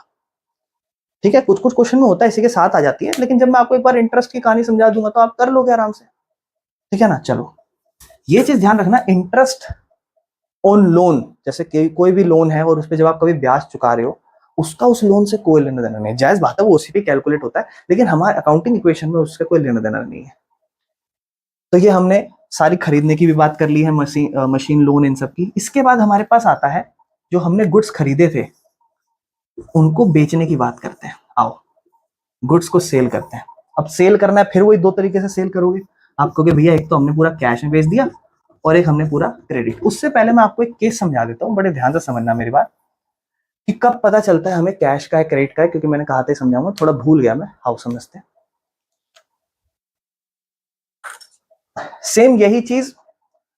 ठीक है। कुछ कुछ क्वेश्चन में होता है, इसी के साथ आ जाती है, लेकिन जब मैं आपको एक बार इंटरेस्ट की कहानी समझा दूंगा तो आप कर लोगे आराम से, ठीक है ना। चलो ये चीज ध्यान रखना, इंटरेस्ट ऑन लोन, जैसे कोई भी लोन है और उस पर जब आप कभी ब्याज चुका रहे हो, उसका उस लोन से कोई लेना देना नहीं। जायज बात है, वो उसी पे कैलकुलेट होता है, लेकिन हमारे अकाउंटिंग इक्वेशन में उससे कोई लेना देना नहीं है। तो ये हमने सारी खरीदने की भी बात कर ली है, मशीन लोन इन सब की। इसके बाद हमारे पास आता है जो हमने गुड्स खरीदे थे उनको बेचने की बात करते हैं। आओ, गुड्स को सेल करते हैं। अब सेल करना है, फिर वही दो तरीके से सेल करोगे। आप कहोगे भैया एक तो हमने पूरा कैश में बेच दिया और एक हमने पूरा क्रेडिट। उससे पहले मैं आपको एक केस समझा देता हूँ, बड़े ध्यान से समझना मेरी बात, कि कब पता चलता है हमें कैश का है क्रेडिट का है, क्योंकि मैंने कहा था समझाऊंगा, थोड़ा भूल गया मैं। आओ समझते हैं। सेम यही चीज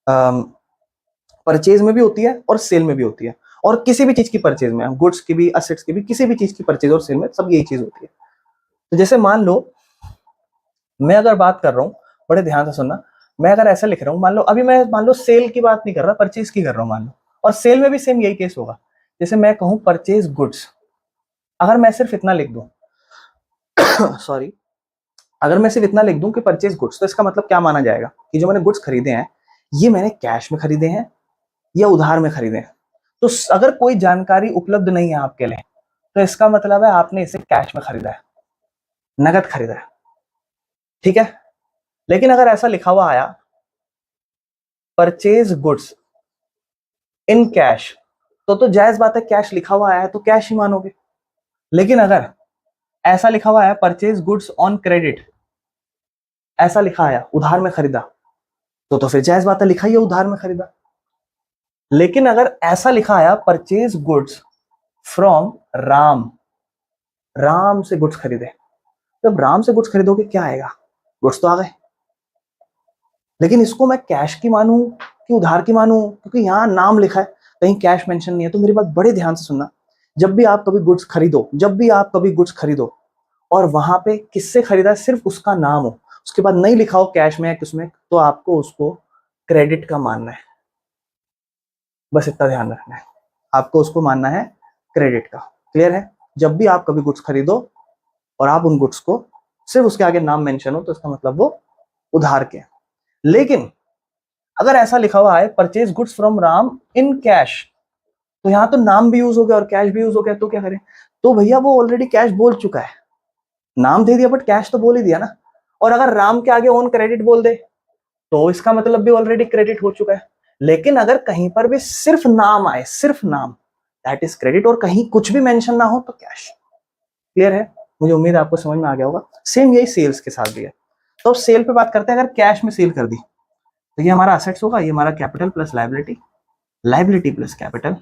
परचेज में भी होती है और सेल में भी होती है, और किसी भी चीज की परचेज में, गुड्स की भी, असेट्स की भी, किसी भी चीज की परचेज और सेल में सब यही चीज होती है। तो जैसे मान लो मैं अगर बात कर रहा हूं, बड़े ध्यान से सुनना, मैं अगर ऐसा लिख रहा हूं, मान लो अभी मैं मान लो सेल की बात नहीं कर रहा, परचेज की कर रहा हूं मान लो, और सेल में भी सेम यही केस होगा। जैसे मैं कहूं परचेज गुड्स, अगर मैं सिर्फ इतना लिख दूं सॉरी, अगर मैं सिर्फ इतना लिख दूं कि परचेज गुड्स, तो इसका मतलब क्या माना जाएगा कि जो मैंने गुड्स खरीदे हैं ये मैंने कैश में खरीदे हैं या उधार में खरीदे हैं। तो अगर कोई जानकारी उपलब्ध नहीं है आपके लिए, तो इसका मतलब है आपने इसे कैश में खरीदा है, नगद खरीदा है, ठीक है। लेकिन अगर ऐसा लिखा हुआ आया परचेज गुड्स इन कैश, तो जायज बात है, कैश लिखा हुआ आया है तो कैश ही मानोगे। लेकिन अगर ऐसा लिखा हुआ है परचेज गुड्स ऑन क्रेडिट, ऐसा लिखा आया उधार में खरीदा, तो फिर जायज बात है, लिखा ही है उधार में खरीदा। लेकिन अगर ऐसा लिखा आया purchase goods from Ram, Ram से गुड्स खरीदे, जब राम से गुड्स खरीदोगे क्या आएगा, गुड्स तो आ गए। लेकिन इसको मैं कैश की मानूं कि उधार की मानूं, क्योंकि यहां नाम लिखा है, कहीं कैश मेंशन नहीं है। तो मेरी बात बड़े ध्यान से सुनना, जब भी आप कभी गुड्स खरीदो, जब भी आप कभी गुड्स खरीदो और वहां पे किससे खरीदा है सिर्फ उसका नाम हो, उसके बाद नहीं लिखा हो कैश में या किसमें, तो आपको उसको क्रेडिट का मानना है। बस इतना ध्यान रखना है, आपको उसको मानना है क्रेडिट का। क्लियर है? जब भी आप कभी गुड्स खरीदो और आप उन गुड्स को सिर्फ उसके आगे नाम मेंशन हो, तो इसका मतलब वो उधार के। लेकिन अगर ऐसा लिखा हुआ है purchase goods from Ram in cash, तो यहां तो नाम भी यूज हो गया और कैश भी यूज हो गया, तो क्या करें? तो भैया वो ऑलरेडी कैश बोल चुका है, नाम दे दिया बट कैश तो बोल ही दिया ना। और अगर राम के आगे ऑन क्रेडिट बोल दे, तो इसका मतलब भी ऑलरेडी क्रेडिट हो चुका है। लेकिन अगर कहीं पर भी सिर्फ नाम आए, सिर्फ नाम, दैट इज क्रेडिट, और कहीं कुछ भी मेंशन ना हो तो कैश। क्लियर है? मुझे उम्मीद है आपको समझ में आ गया होगा। सेम यही सेल्स के साथ भी है। तो अब सेल पे बात करते हैं। अगर कैश में सेल कर दी तो ये हमारा असेट्स होगा, ये हमारा capital plus liability, liability plus capital,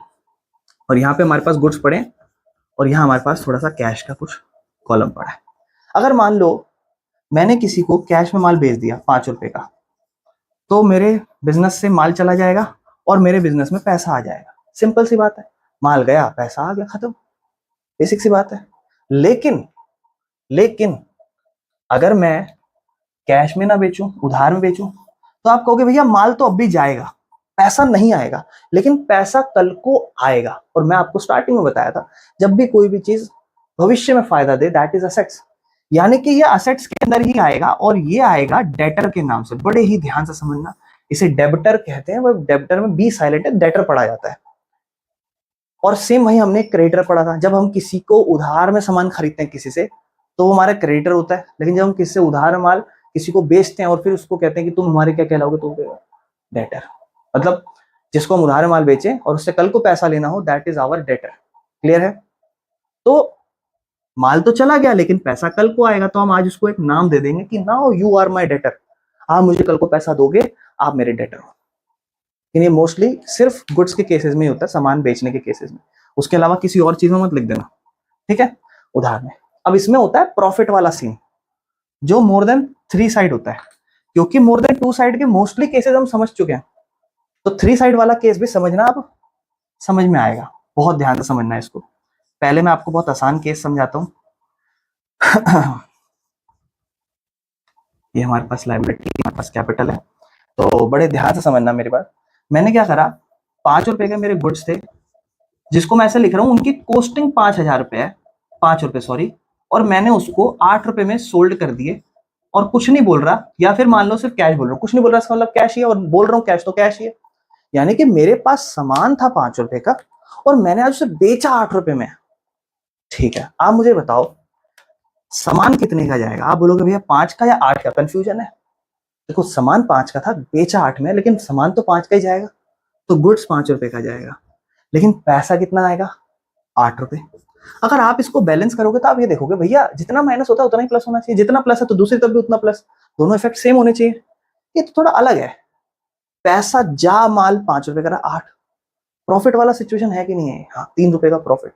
और यहाँ पे हमारे पास गुड्स पड़े और यहाँ हमारे पास थोड़ा सा कैश का कुछ कॉलम पड़ा है। अगर मान लो मैंने किसी को कैश में माल बेच दिया 5 रुपए का, तो मेरे बिजनेस से माल चला जाएगा और मेरे बिजनेस में पैसा आ जाएगा। सिंपल सी बात है, माल गया पैसा आ गया, खत्म, बेसिक सी बात है। लेकिन अगर मैं कैश में ना बेचूं, उधार में बेचूं, तो आप कहोगे भैया माल तो अब भी जाएगा, पैसा नहीं आएगा, लेकिन पैसा कल को आएगा। और मैं आपको स्टार्टिंग में बताया था, जब भी कोई भी चीज भविष्य में फायदा दे, दैट इज असेट्स, यानी कि ये असेट्स के अंदर ही आएगा, और ये आएगा डेटर के नाम से। बड़े ही ध्यान से समझना, इसे डेबिटर कहते हैं। वो डेबिटर में बी साइलेंट है, डेटर पढ़ा जाता है। और सेम वही हमने क्रेडिटर पढ़ा था। जब हम किसी को उधार में सामान खरीदते हैं किसी से, तो वो हमारा क्रेडिटर होता है। लेकिन जब हम किसी से उधार माल किसी को बेचते हैं और फिर उसको कहते हैं कि तुम हमारे क्या कहलाओगे, तो डेटर। मतलब जिसको हम उधार माल बेचे और उससे कल को पैसा लेना हो, that is our debtor. Clear है? तो माल तो चला गया लेकिन पैसा कल को आएगा, तो हम आज उसको एक नाम दे देंगे कि now you are my debtor, आप मुझे कल को पैसा दोगे, आप मेरे डेटर हो। ये मोस्टली सिर्फ गुड्स के केसेस में होता है, सामान बेचने के केसेस में। उसके अलावा किसी और चीज में मत लिख देना, ठीक है? उधार में। अब इसमें होता है प्रॉफिट वाला सीन, जो मोर देन 3 साइड होता है, क्योंकि मोर देन 2 साइड के मोस्टली केसेस हम समझ चुके हैं। तो 3 साइड वाला केस भी समझना, अब समझ में आएगा, बहुत ध्यान से समझना है इसको। पहले मैं आपको बहुत आसान केस समझाता हूं। ये हमारे पास लायबिलिटी, हमारे पास कैपिटल है, तो बड़े ध्यान से समझना मेरी बात। मैंने क्या करा, 5 रुपए के मेरे गुड्स थे, जिसको मैं ऐसे लिख रहा हूं, उनकी कॉस्टिंग 5,000 रुपए है, 5 रुपए सॉरी, और मैंने उसको 8 रुपए में सोल्ड कर दिए और कुछ नहीं बोल रहा, या फिर मान लो सिर्फ कैश बोल रहा हूँ, कुछ नहीं बोल रहा, इसका मतलब कैश ही है, और बोल रहा हूँ कैश तो कैश ही है। यानी कि मेरे पास सामान था 5 रुपए का और मैंने आज उसे बेचा 8 रुपए में। ठीक है, आप मुझे बताओ सामान कितने का जाएगा? आप बोलोगे भैया 5 का या 8 का, कंफ्यूजन है। देखो सामान 5 का था, बेचा 8 में, लेकिन सामान तो 5 का ही जाएगा, तो गुड्स 5 रुपए का जाएगा, लेकिन पैसा कितना आएगा? 8 रुपए। अगर आप इसको बैलेंस करोगे तो आप ये देखोगे भैया जितना माइनस होता है उतना ही प्लस होना चाहिए, जितना प्लस है तो दूसरी तरफ भी उतना प्लस, दोनों इफेक्ट सेम होने चाहिए। ये तो थोड़ा अलग है। पैसा जा माल 5 रुपए का, 8 प्रॉफिट वाला सिचुएशन है कि नहीं है? हाँ, 3 रुपए का प्रॉफिट।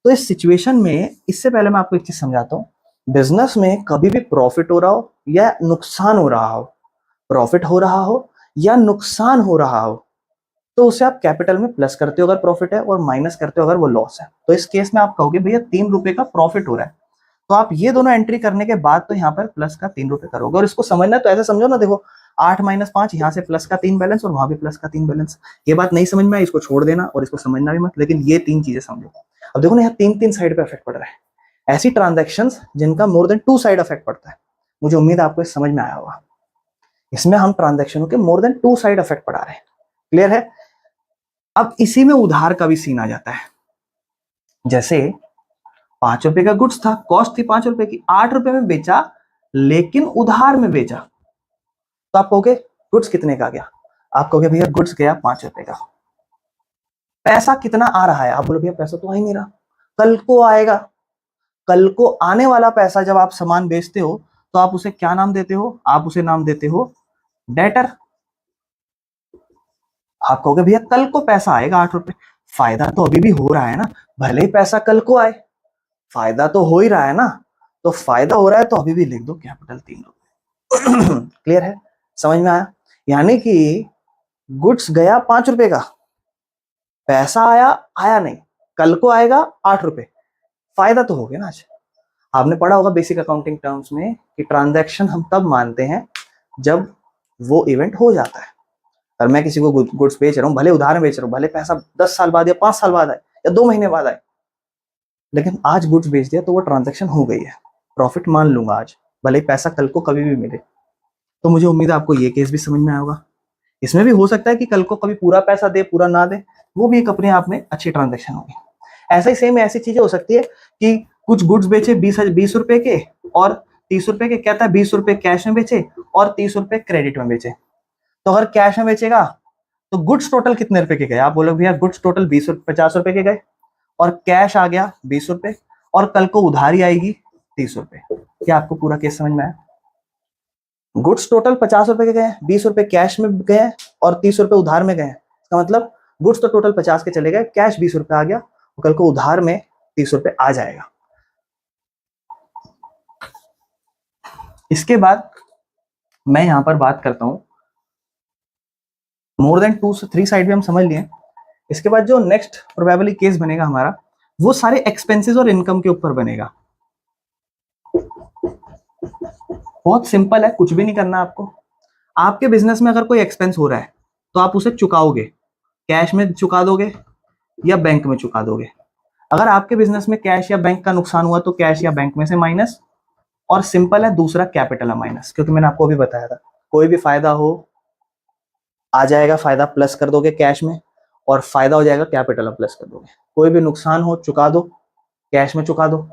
तो इस सिचुएशन में, इससे पहले मैं आपको एक चीज समझाता हूँ, बिजनेस में कभी भी प्रॉफिट हो रहा हो या नुकसान हो रहा हो, प्रॉफिट हो रहा हो या नुकसान हो रहा हो, तो उसे आप कैपिटल में प्लस करते हो अगर प्रॉफिट है, और माइनस करते हो अगर वो लॉस है। तो इस केस में आप कहोगे भैया 3 रुपए का प्रॉफिट हो रहा है, तो आप ये दोनों एंट्री करने के बाद तो यहाँ पर प्लस का 3 रुपए करोगे। और इसको समझना तो ऐसे समझो ना, देखो 8 - 5, यहाँ से प्लस का 3 बैलेंस और वहां भी प्लस का 3 बैलेंस। ये बात नहीं समझ में आई, इसको छोड़ देना और इसको समझना भी मत, लेकिन ये 3 चीजें समझो। अब देखो ना, यहाँ 3 साइड पे इफेक्ट पड़ रहा है। ऐसी ट्रांजेक्शन्स जिनका मोर देन 2 साइड इफेक्ट पड़ता है, मुझे उम्मीद है आपको समझ में आया होगा। इसमें हम ट्रांजेक्शनों के मोर देन 2 साइड इफेक्ट पड़ा रहे हैं। क्लियर है? अब इसी में उधार का भी सीन आ जाता है। जैसे 5 रुपए का गुड्स था, कॉस्ट थी 5 रुपए की, 8 रुपए में बेचा, लेकिन उधार में बेचा, तो आप कहोगे गुड्स कितने का गया? आप कहोगे भैया गुड्स गया 5 रुपए का। पैसा कितना आ रहा है? आप बोलो भैया पैसा तो आ ही नहीं रहा, कल को आएगा। कल को आने वाला पैसा जब आप सामान बेचते हो तो आप उसे क्या नाम देते हो? आप उसे नाम देते हो डेटर। आप कहोगे भैया कल को पैसा आएगा 8 रुपए, फायदा तो अभी भी हो रहा है ना, भले ही पैसा कल को आए, फायदा तो हो ही रहा है ना, तो फायदा हो रहा है तो अभी भी लिख दो कैपिटल 3 रुपए। क्लियर है? समझ में आया? यानी कि गुड्स गया 5 रुपए का, पैसा आया नहीं, कल को आएगा 8 रुपए, फायदा तो हो गया ना आज। आपने पढ़ा होगा बेसिक अकाउंटिंग टर्म्स में कि ट्रांजैक्शन हम तब मानते हैं जब वो इवेंट हो जाता है। और मैं किसी को गुड्स बेच रहा हूँ, भले उधार बेच रहा हूँ, भले पैसा 10 साल बाद या 5 साल बाद आए या 2 महीने बाद आए, लेकिन आज गुड्स बेच दिया तो वो ट्रांजैक्शन हो गई है, प्रॉफिट मान लूंगा आज, भले पैसा कल को कभी भी मिले। तो मुझे उम्मीद है आपको ये केस भी समझ में आया होगा। इसमें भी हो सकता है कि कल को कभी पूरा पैसा दे, पूरा ना दे, वो भी एक अपने आप में अच्छी ट्रांजैक्शन होगी। ऐसा ही सेम ऐसी चीजें हो सकती है कि कुछ गुड्स बेचे 20 रुपए के और 30 रुपए के, कहता है 20 रुपए कैश में बेचे और 30 रुपए क्रेडिट में बेचे। तो अगर कैश में बेचेगा तो गुड्स टोटल कितने रुपए के गए? आप बोलोगे भैया गुड्स टोटल 50 रुपए के गए और कैश आ गया 20 रुपए, और कल को उधारी आएगी 30 रुपए। क्या आपको पूरा केस समझ में आया? गुड्स टोटल 50 रुपए के गए, 20 रुपए कैश में गए और 30 रुपए उधार में गए। इसका मतलब गुड्स तो टोटल 50 के चले गए, कैश 20 रुपए आ गया, और कल को उधार में 30 रुपए आ जाएगा। इसके बाद मैं यहां पर बात करता हूं, मोर देन 2 से 3 साइड भी हम समझ लिए। इसके बाद जो नेक्स्ट प्रोबेबली केस बनेगा हमारा, वो सारे एक्सपेंसेस और इनकम के ऊपर बनेगा। बहुत सिंपल है, कुछ भी नहीं करना आपको। आपके बिजनेस में अगर कोई एक्सपेंस हो रहा है तो आप उसे चुकाओगे, कैश में चुका दोगे या बैंक में चुका दोगे। अगर आपके बिजनेस में कैश या बैंक का नुकसान हुआ तो कैश या बैंक में से माइनस, और सिंपल है दूसरा कैपिटल है माइनस, क्योंकि मैंने आपको अभी बताया था कोई भी फायदा हो आ जाएगा, फायदा प्लस कर दोगे कैश में, और फायदा हो जाएगा कैपिटल में प्लस कर दोगे। कोई भी नुकसान हो चुका दो, कैश में चुका दो,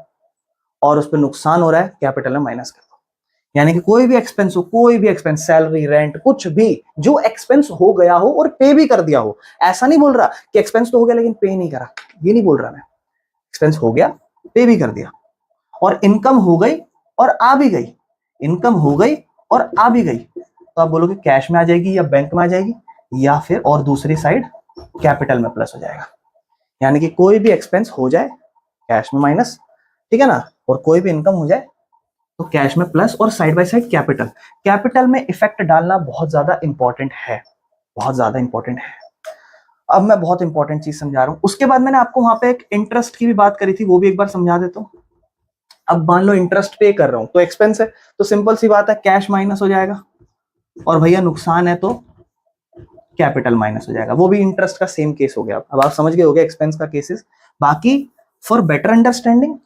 और उस पर नुकसान हो रहा है कैपिटल में माइनस कर दो। यानी कि कोई भी एक्सपेंस हो, कोई भी एक्सपेंस, सैलरी, रेंट, कुछ भी जो एक्सपेंस हो गया हो और पे भी कर दिया हो। ऐसा नहीं बोल रहा कि एक्सपेंस तो हो गया लेकिन पे नहीं करा, ये नहीं बोल रहा मैं। एक्सपेंस हो गया, पे भी कर दिया, और इनकम हो गई और आ भी गई, इनकम हो गई और आ भी गई, तो आप बोलोगे कैश में आ जाएगी या बैंक में आ जाएगी, या फिर और दूसरी साइड कैपिटल में प्लस हो जाएगा। यानी कि कोई भी एक्सपेंस हो जाए कैश में माइनस, ठीक है ना, और कोई भी इनकम हो जाए तो कैश में प्लस, और side by side capital. Capital में इफेक्ट डालना बहुत ज्यादा इंपॉर्टेंट है, बहुत ज्यादा इंपॉर्टेंट है। अब मैं बहुत इंपॉर्टेंट चीज समझा रहा हूं। उसके बाद मैंने आपको वहां पे एक इंटरेस्ट की भी बात करी थी, वो भी एक बार समझा देता हूं। अब मान लो इंटरेस्ट पे कर रहा हूं तो एक्सपेंस है, तो सिंपल सी बात है कैश माइनस हो जाएगा, और भैया नुकसान है तो कैपिटल माइनस हो जाएगा। वो भी इंटरेस्ट का सेम केस हो गया। अब आप समझ गए हो गए एक्सपेंस का केसेस। बाकी फॉर बेटर अंडरस्टैंडिंग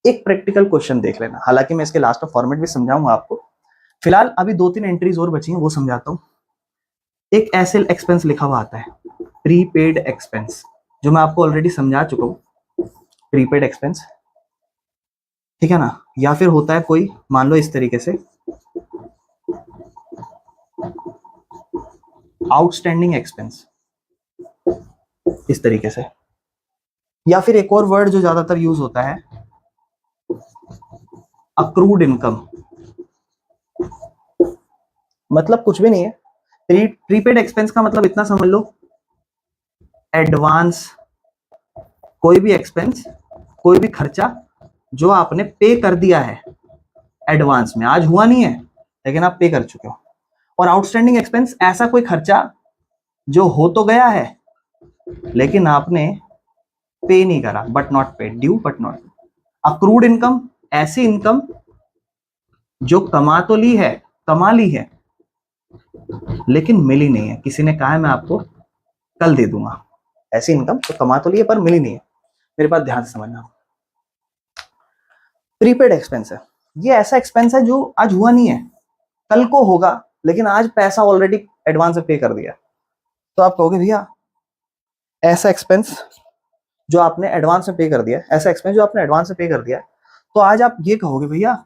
एक प्रैक्टिकल क्वेश्चन देख लेना, हालांकि मैं इसके लास्ट में फॉर्मेट भी समझाऊंगा आपको। फिलहाल अभी 2-3 एंट्रीज और बची हैं, वो समझाता हूँ। एक एसएल एक्सपेंस लिखा हुआ आता है, प्रीपेड एक्सपेंस, जो मैं आपको ऑलरेडी समझा चुका हूँ, प्रीपेड एक्सपेंस, ठीक है ना। या फिर होता है कोई, मान लो इस तरीके से, आउटस्टैंडिंग एक्सपेंस, इस तरीके से। या फिर एक और वर्ड जो ज्यादातर यूज होता है, अक्रूड इनकम। मतलब कुछ भी नहीं है, प्रीपेड एक्सपेंस का मतलब इतना समझ लो, एडवांस, कोई भी एक्सपेंस, कोई भी खर्चा जो आपने पे कर दिया है एडवांस में, आज हुआ नहीं है लेकिन आप पे कर चुके हो। और आउटस्टैंडिंग एक्सपेंस ऐसा कोई खर्चा जो हो तो गया है लेकिन आपने पे नहीं करा, but not paid, due but not. Accrued income, ऐसी इनकम जो कमा तो ली है, कमा ली है लेकिन मिली नहीं है, किसी ने कहा है मैं आपको कल दे दूंगा, ऐसी इनकम तो कमा तो ली है पर मिली नहीं है। मेरे पास ध्यान से समझना, प्रीपेड एक्सपेंस है, ये ऐसा एक्सपेंस है जो आज हुआ नहीं है, कल को होगा, लेकिन आज पैसा ऑलरेडी एडवांस में पे कर दिया। तो आप कहोगे भैया ऐसा एक्सपेंस जो आपने एडवांस में पे कर दिया, ऐसा एक्सपेंस जो आपने एडवांस में पे कर दिया, तो आज आप ये कहोगे भैया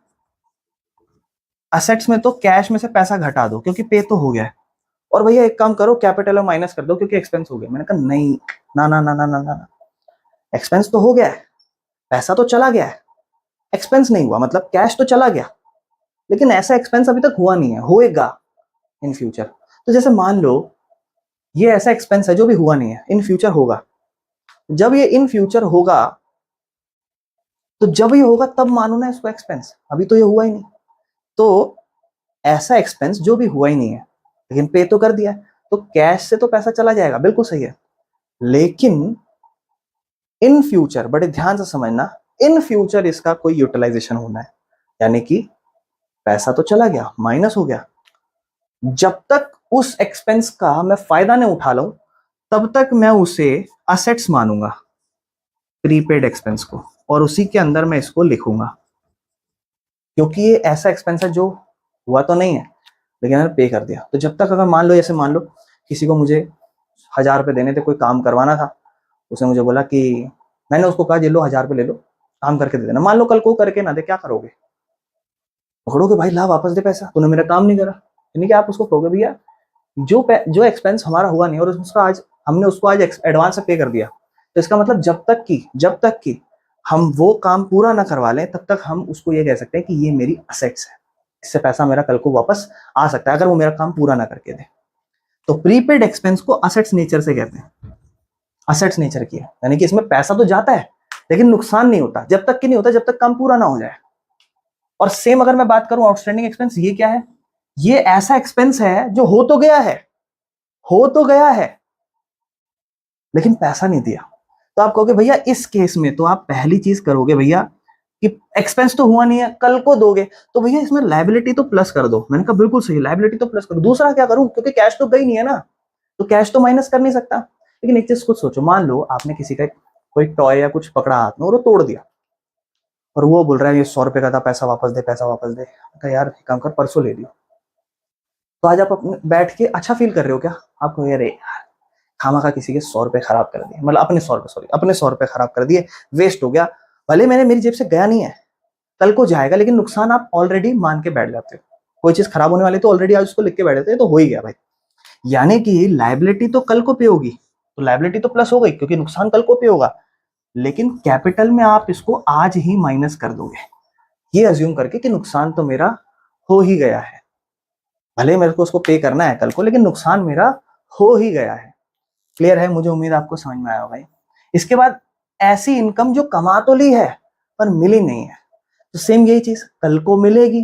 असेट्स में तो कैश में से पैसा घटा दो क्योंकि पे तो हो गया है, और भैया एक काम करो कैपिटल में माइनस कर दो क्योंकि एक्सपेंस हो गया। मैंने कहा नहीं, ना ना ना ना ना ना, एक्सपेंस तो हो गया है, पैसा तो चला गया है, एक्सपेंस नहीं हुआ, मतलब कैश तो चला गया लेकिन ऐसा एक्सपेंस अभी तक हुआ नहीं है, होएगा इन फ्यूचर। तो जैसे मान लो ये ऐसा एक्सपेंस है जो भी हुआ नहीं है, इन फ्यूचर होगा। जब ये इन फ्यूचर होगा तो जब ये होगा तब मानो ना इसको एक्सपेंस, अभी तो ये हुआ ही नहीं। तो ऐसा एक्सपेंस जो भी हुआ ही नहीं है लेकिन पे तो कर दिया है, तो कैश से तो पैसा चला जाएगा, बिल्कुल सही है। लेकिन इन फ्यूचर, बड़े ध्यान से समझना, इन फ्यूचर इसका कोई यूटिलाइजेशन होना है, यानी कि पैसा तो चला गया, माइनस हो गया, जब तक उस एक्सपेंस का मैं फायदा नहीं उठा लूं तब तक मैं उसे असेट्स मानूंगा, प्रीपेड एक्सपेंस को, और उसी के अंदर मैं इसको लिखूंगा क्योंकि ये ऐसा एक्सपेंस है जो हुआ तो नहीं है लेकिन मैंने पे कर दिया। तो जब तक, अगर मान लो, जैसे मान लो किसी को मुझे 1000 रुपये देने थे, कोई काम करवाना था, उसने मुझे बोला कि, मैंने उसको कहा ये लो 1000 रुपये ले लो, काम करके दे देना। मान लो कल को करके ना दे, क्या करोगे? पकड़ोगे भाई, ला वापस दे पैसा, तूने मेरा काम नहीं करा। यानी कि आप उसको कहोगे भैया जो एक्सपेंस हमारा हुआ नहीं और उसका आज हमने उसको आज एडवांस से पे कर दिया, तो इसका मतलब जब तक की हम वो काम पूरा ना करवा लें तब तक हम उसको ये कह सकते हैं कि ये मेरी असेट्स है, इससे पैसा मेरा कल को वापस आ सकता है अगर वो मेरा काम पूरा ना करके दे। तो प्रीपेड एक्सपेंस को असेट्स नेचर से कहते हैं, असेट्स नेचर की है, यानी कि इसमें पैसा तो जाता है लेकिन नुकसान नहीं होता, जब तक कि नहीं होता जब तक काम पूरा ना हो जाए। और सेम अगर मैं बात करूं आउटस्टैंडिंग एक्सपेंस, ये क्या है? ये ऐसा एक्सपेंस है जो हो तो गया है, हो तो गया है लेकिन पैसा नहीं दिया। तो आप कहोगे भैया इस केस में तो आप पहली चीज करोगे भैया कि एक्सपेंस तो हुआ नहीं है, कल को दोगे, तो भैया इसमें लायबिलिटी तो प्लस कर दो। मैंने कहा बिल्कुल सही, लायबिलिटी तो प्लस कर दो। दूसरा क्या करूं, क्योंकि कैश तो गई नहीं है ना, तो कैश तो माइनस कर नहीं सकता। लेकिन एक चीज खुद सोचो, मान लो आपने किसी का कोई टॉय या कुछ पकड़ा हाथ में और वो तोड़ दिया, और वो बोल रहा है ये 100 रुपए का था, पैसा वापस दे, पैसा वापस दे। कहा यार एक काम कर, परसों ले लियो। तो आज आप अपने बैठ के अच्छा फील कर रहे हो क्या? आपको यार खामा खा किसी के 100 रुपए खराब कर दिए, मतलब अपने 100 रुपए, सॉरी अपने 100 रुपए खराब कर दिए, वेस्ट हो गया। भले मैंने, मेरी जेब से गया नहीं है, कल को जाएगा, लेकिन नुकसान आप ऑलरेडी मान के बैठ जाते हो। कोई चीज खराब होने वाली तो ऑलरेडी आज उसको लिख के बैठ जाते हैं, तो हो ही गया भाई। यानी कि लायबिलिटी तो कल को पे होगी, तो लायबिलिटी तो प्लस हो गई क्योंकि नुकसान कल को पे होगा, लेकिन कैपिटल में आप इसको आज ही माइनस कर दोगे, ये अज्यूम करके कि नुकसान तो मेरा हो ही गया है, भले मेरे को उसको पे करना है कल को, लेकिन नुकसान मेरा हो ही गया है। क्लियर है? मुझे उम्मीद आपको समझ में आया भाई। इसके बाद ऐसी इनकम जो कमा तो ली है पर मिली नहीं है, तो सेम यही चीज कल को मिलेगी।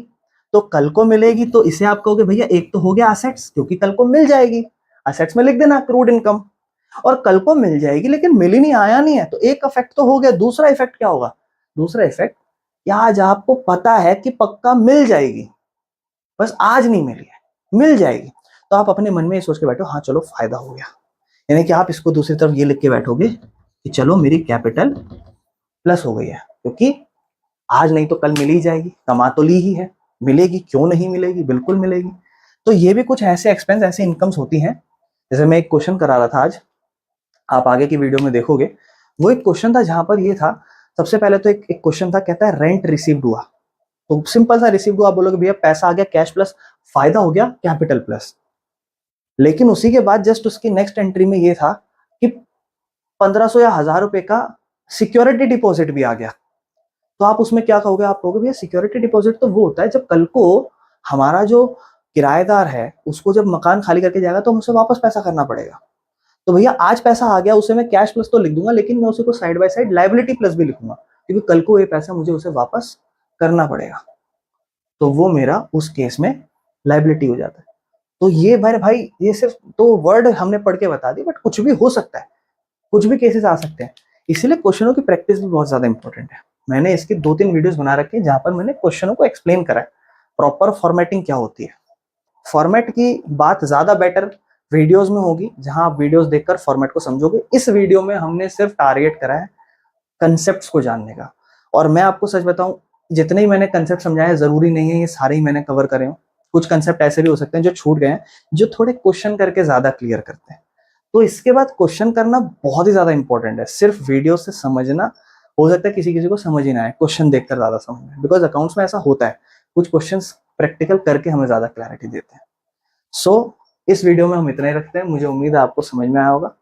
तो कल को मिलेगी तो इसे आप कहोगे भैया एक तो हो गया असेट्स, क्योंकि कल को मिल जाएगी, असेट्स में लिख देना क्रूड इनकम। और कल को मिल जाएगी लेकिन मिल ही नहीं, आया नहीं है, तो एक इफेक्ट तो हो गया। दूसरा इफेक्ट क्या होगा? दूसरा इफेक्ट, आज आपको पता है कि पक्का मिल जाएगी, बस आज नहीं मिली है, मिल जाएगी, तो आप अपने मन में ये सोच के बैठो हाँ चलो फायदा हो गया। यानी कि आप इसको दूसरी तरफ ये लिख के बैठोगे कि चलो मेरी कैपिटल प्लस हो गई है, क्योंकि आज नहीं तो कल मिल ही जाएगी, कमा तो ली ही है, मिलेगी, क्यों नहीं मिलेगी, बिल्कुल मिलेगी। तो ये भी कुछ ऐसे एक्सपेंस, ऐसे इनकम्स होती हैं। जैसे मैं एक क्वेश्चन करा रहा था आज, आप आगे की वीडियो में देखोगे, वो एक क्वेश्चन था जहां पर ये था, सबसे पहले तो एक क्वेश्चन था, कहता है रेंट रिसीव्ड हुआ। तो सिंपल सा रिसीव्ड हुआ, आप बोलोगे भैया पैसा आ गया, कैश प्लस फायदा हो गया कैपिटल प्लस। लेकिन उसी के बाद जस्ट उसकी नेक्स्ट एंट्री में ये था कि 1500 या 1000 रुपए का सिक्योरिटी डिपॉजिट भी आ गया। तो आप उसमें क्या कहोगे, आप कहोगे भैया सिक्योरिटी डिपॉजिट तो वो होता है जब कल को हमारा जो किराएदार है उसको जब मकान खाली करके जाएगा तो उसे वापस पैसा करना पड़ेगा। तो भैया आज पैसा आ गया, उसे मैं कैश प्लस तो लिख दूंगा, लेकिन मैं उसे को side by side liability plus भी लिखूंगा, क्योंकि कल को ये पैसा मुझे उसे वापस करना पड़ेगा। तो वो मेरा उस केस में लाइबिलिटी हो जाता है। तो ये भाई ये सिर्फ तो वर्ड हमने पढ़ के बता दी, बट कुछ भी हो सकता है, कुछ भी केसेस आ सकते हैं। इसीलिए क्वेश्चनों की प्रैक्टिस भी बहुत ज्यादा इंपॉर्टेंट है। मैंने इसकी 2-3 वीडियोस बना रखी है जहां पर मैंने क्वेश्चनों को एक्सप्लेन करा है, प्रॉपर फॉर्मेटिंग क्या होती है। फॉर्मेट की बात ज्यादा बेटर वीडियोस में होगी, जहां आप वीडियोस देखकर फॉर्मेट को समझोगे। इस वीडियो में हमने सिर्फ टारगेट करा है कंसेप्ट को जानने का। और मैं आपको सच बताऊं, जितने ही मैंने कंसेप्ट समझाए जरूरी नहीं है ये सारे ही मैंने कवर करे हों। कुछ कंसेप्ट ऐसे भी हो सकते हैं जो छूट गए हैं, जो थोड़े क्वेश्चन करके ज्यादा क्लियर करते हैं। तो इसके बाद क्वेश्चन करना बहुत ही ज्यादा इंपॉर्टेंट है। सिर्फ वीडियो से समझना हो सकता है किसी किसी को समझ ही ना आए, क्वेश्चन देखकर ज्यादा समझ में, बिकॉज अकाउंट्स में ऐसा होता है, कुछ क्वेश्चंस प्रैक्टिकल करके हमें ज्यादा क्लैरिटी देते हैं। सो इस वीडियो में हम इतना ही रखते हैं। मुझे उम्मीद है आपको समझ में आया होगा।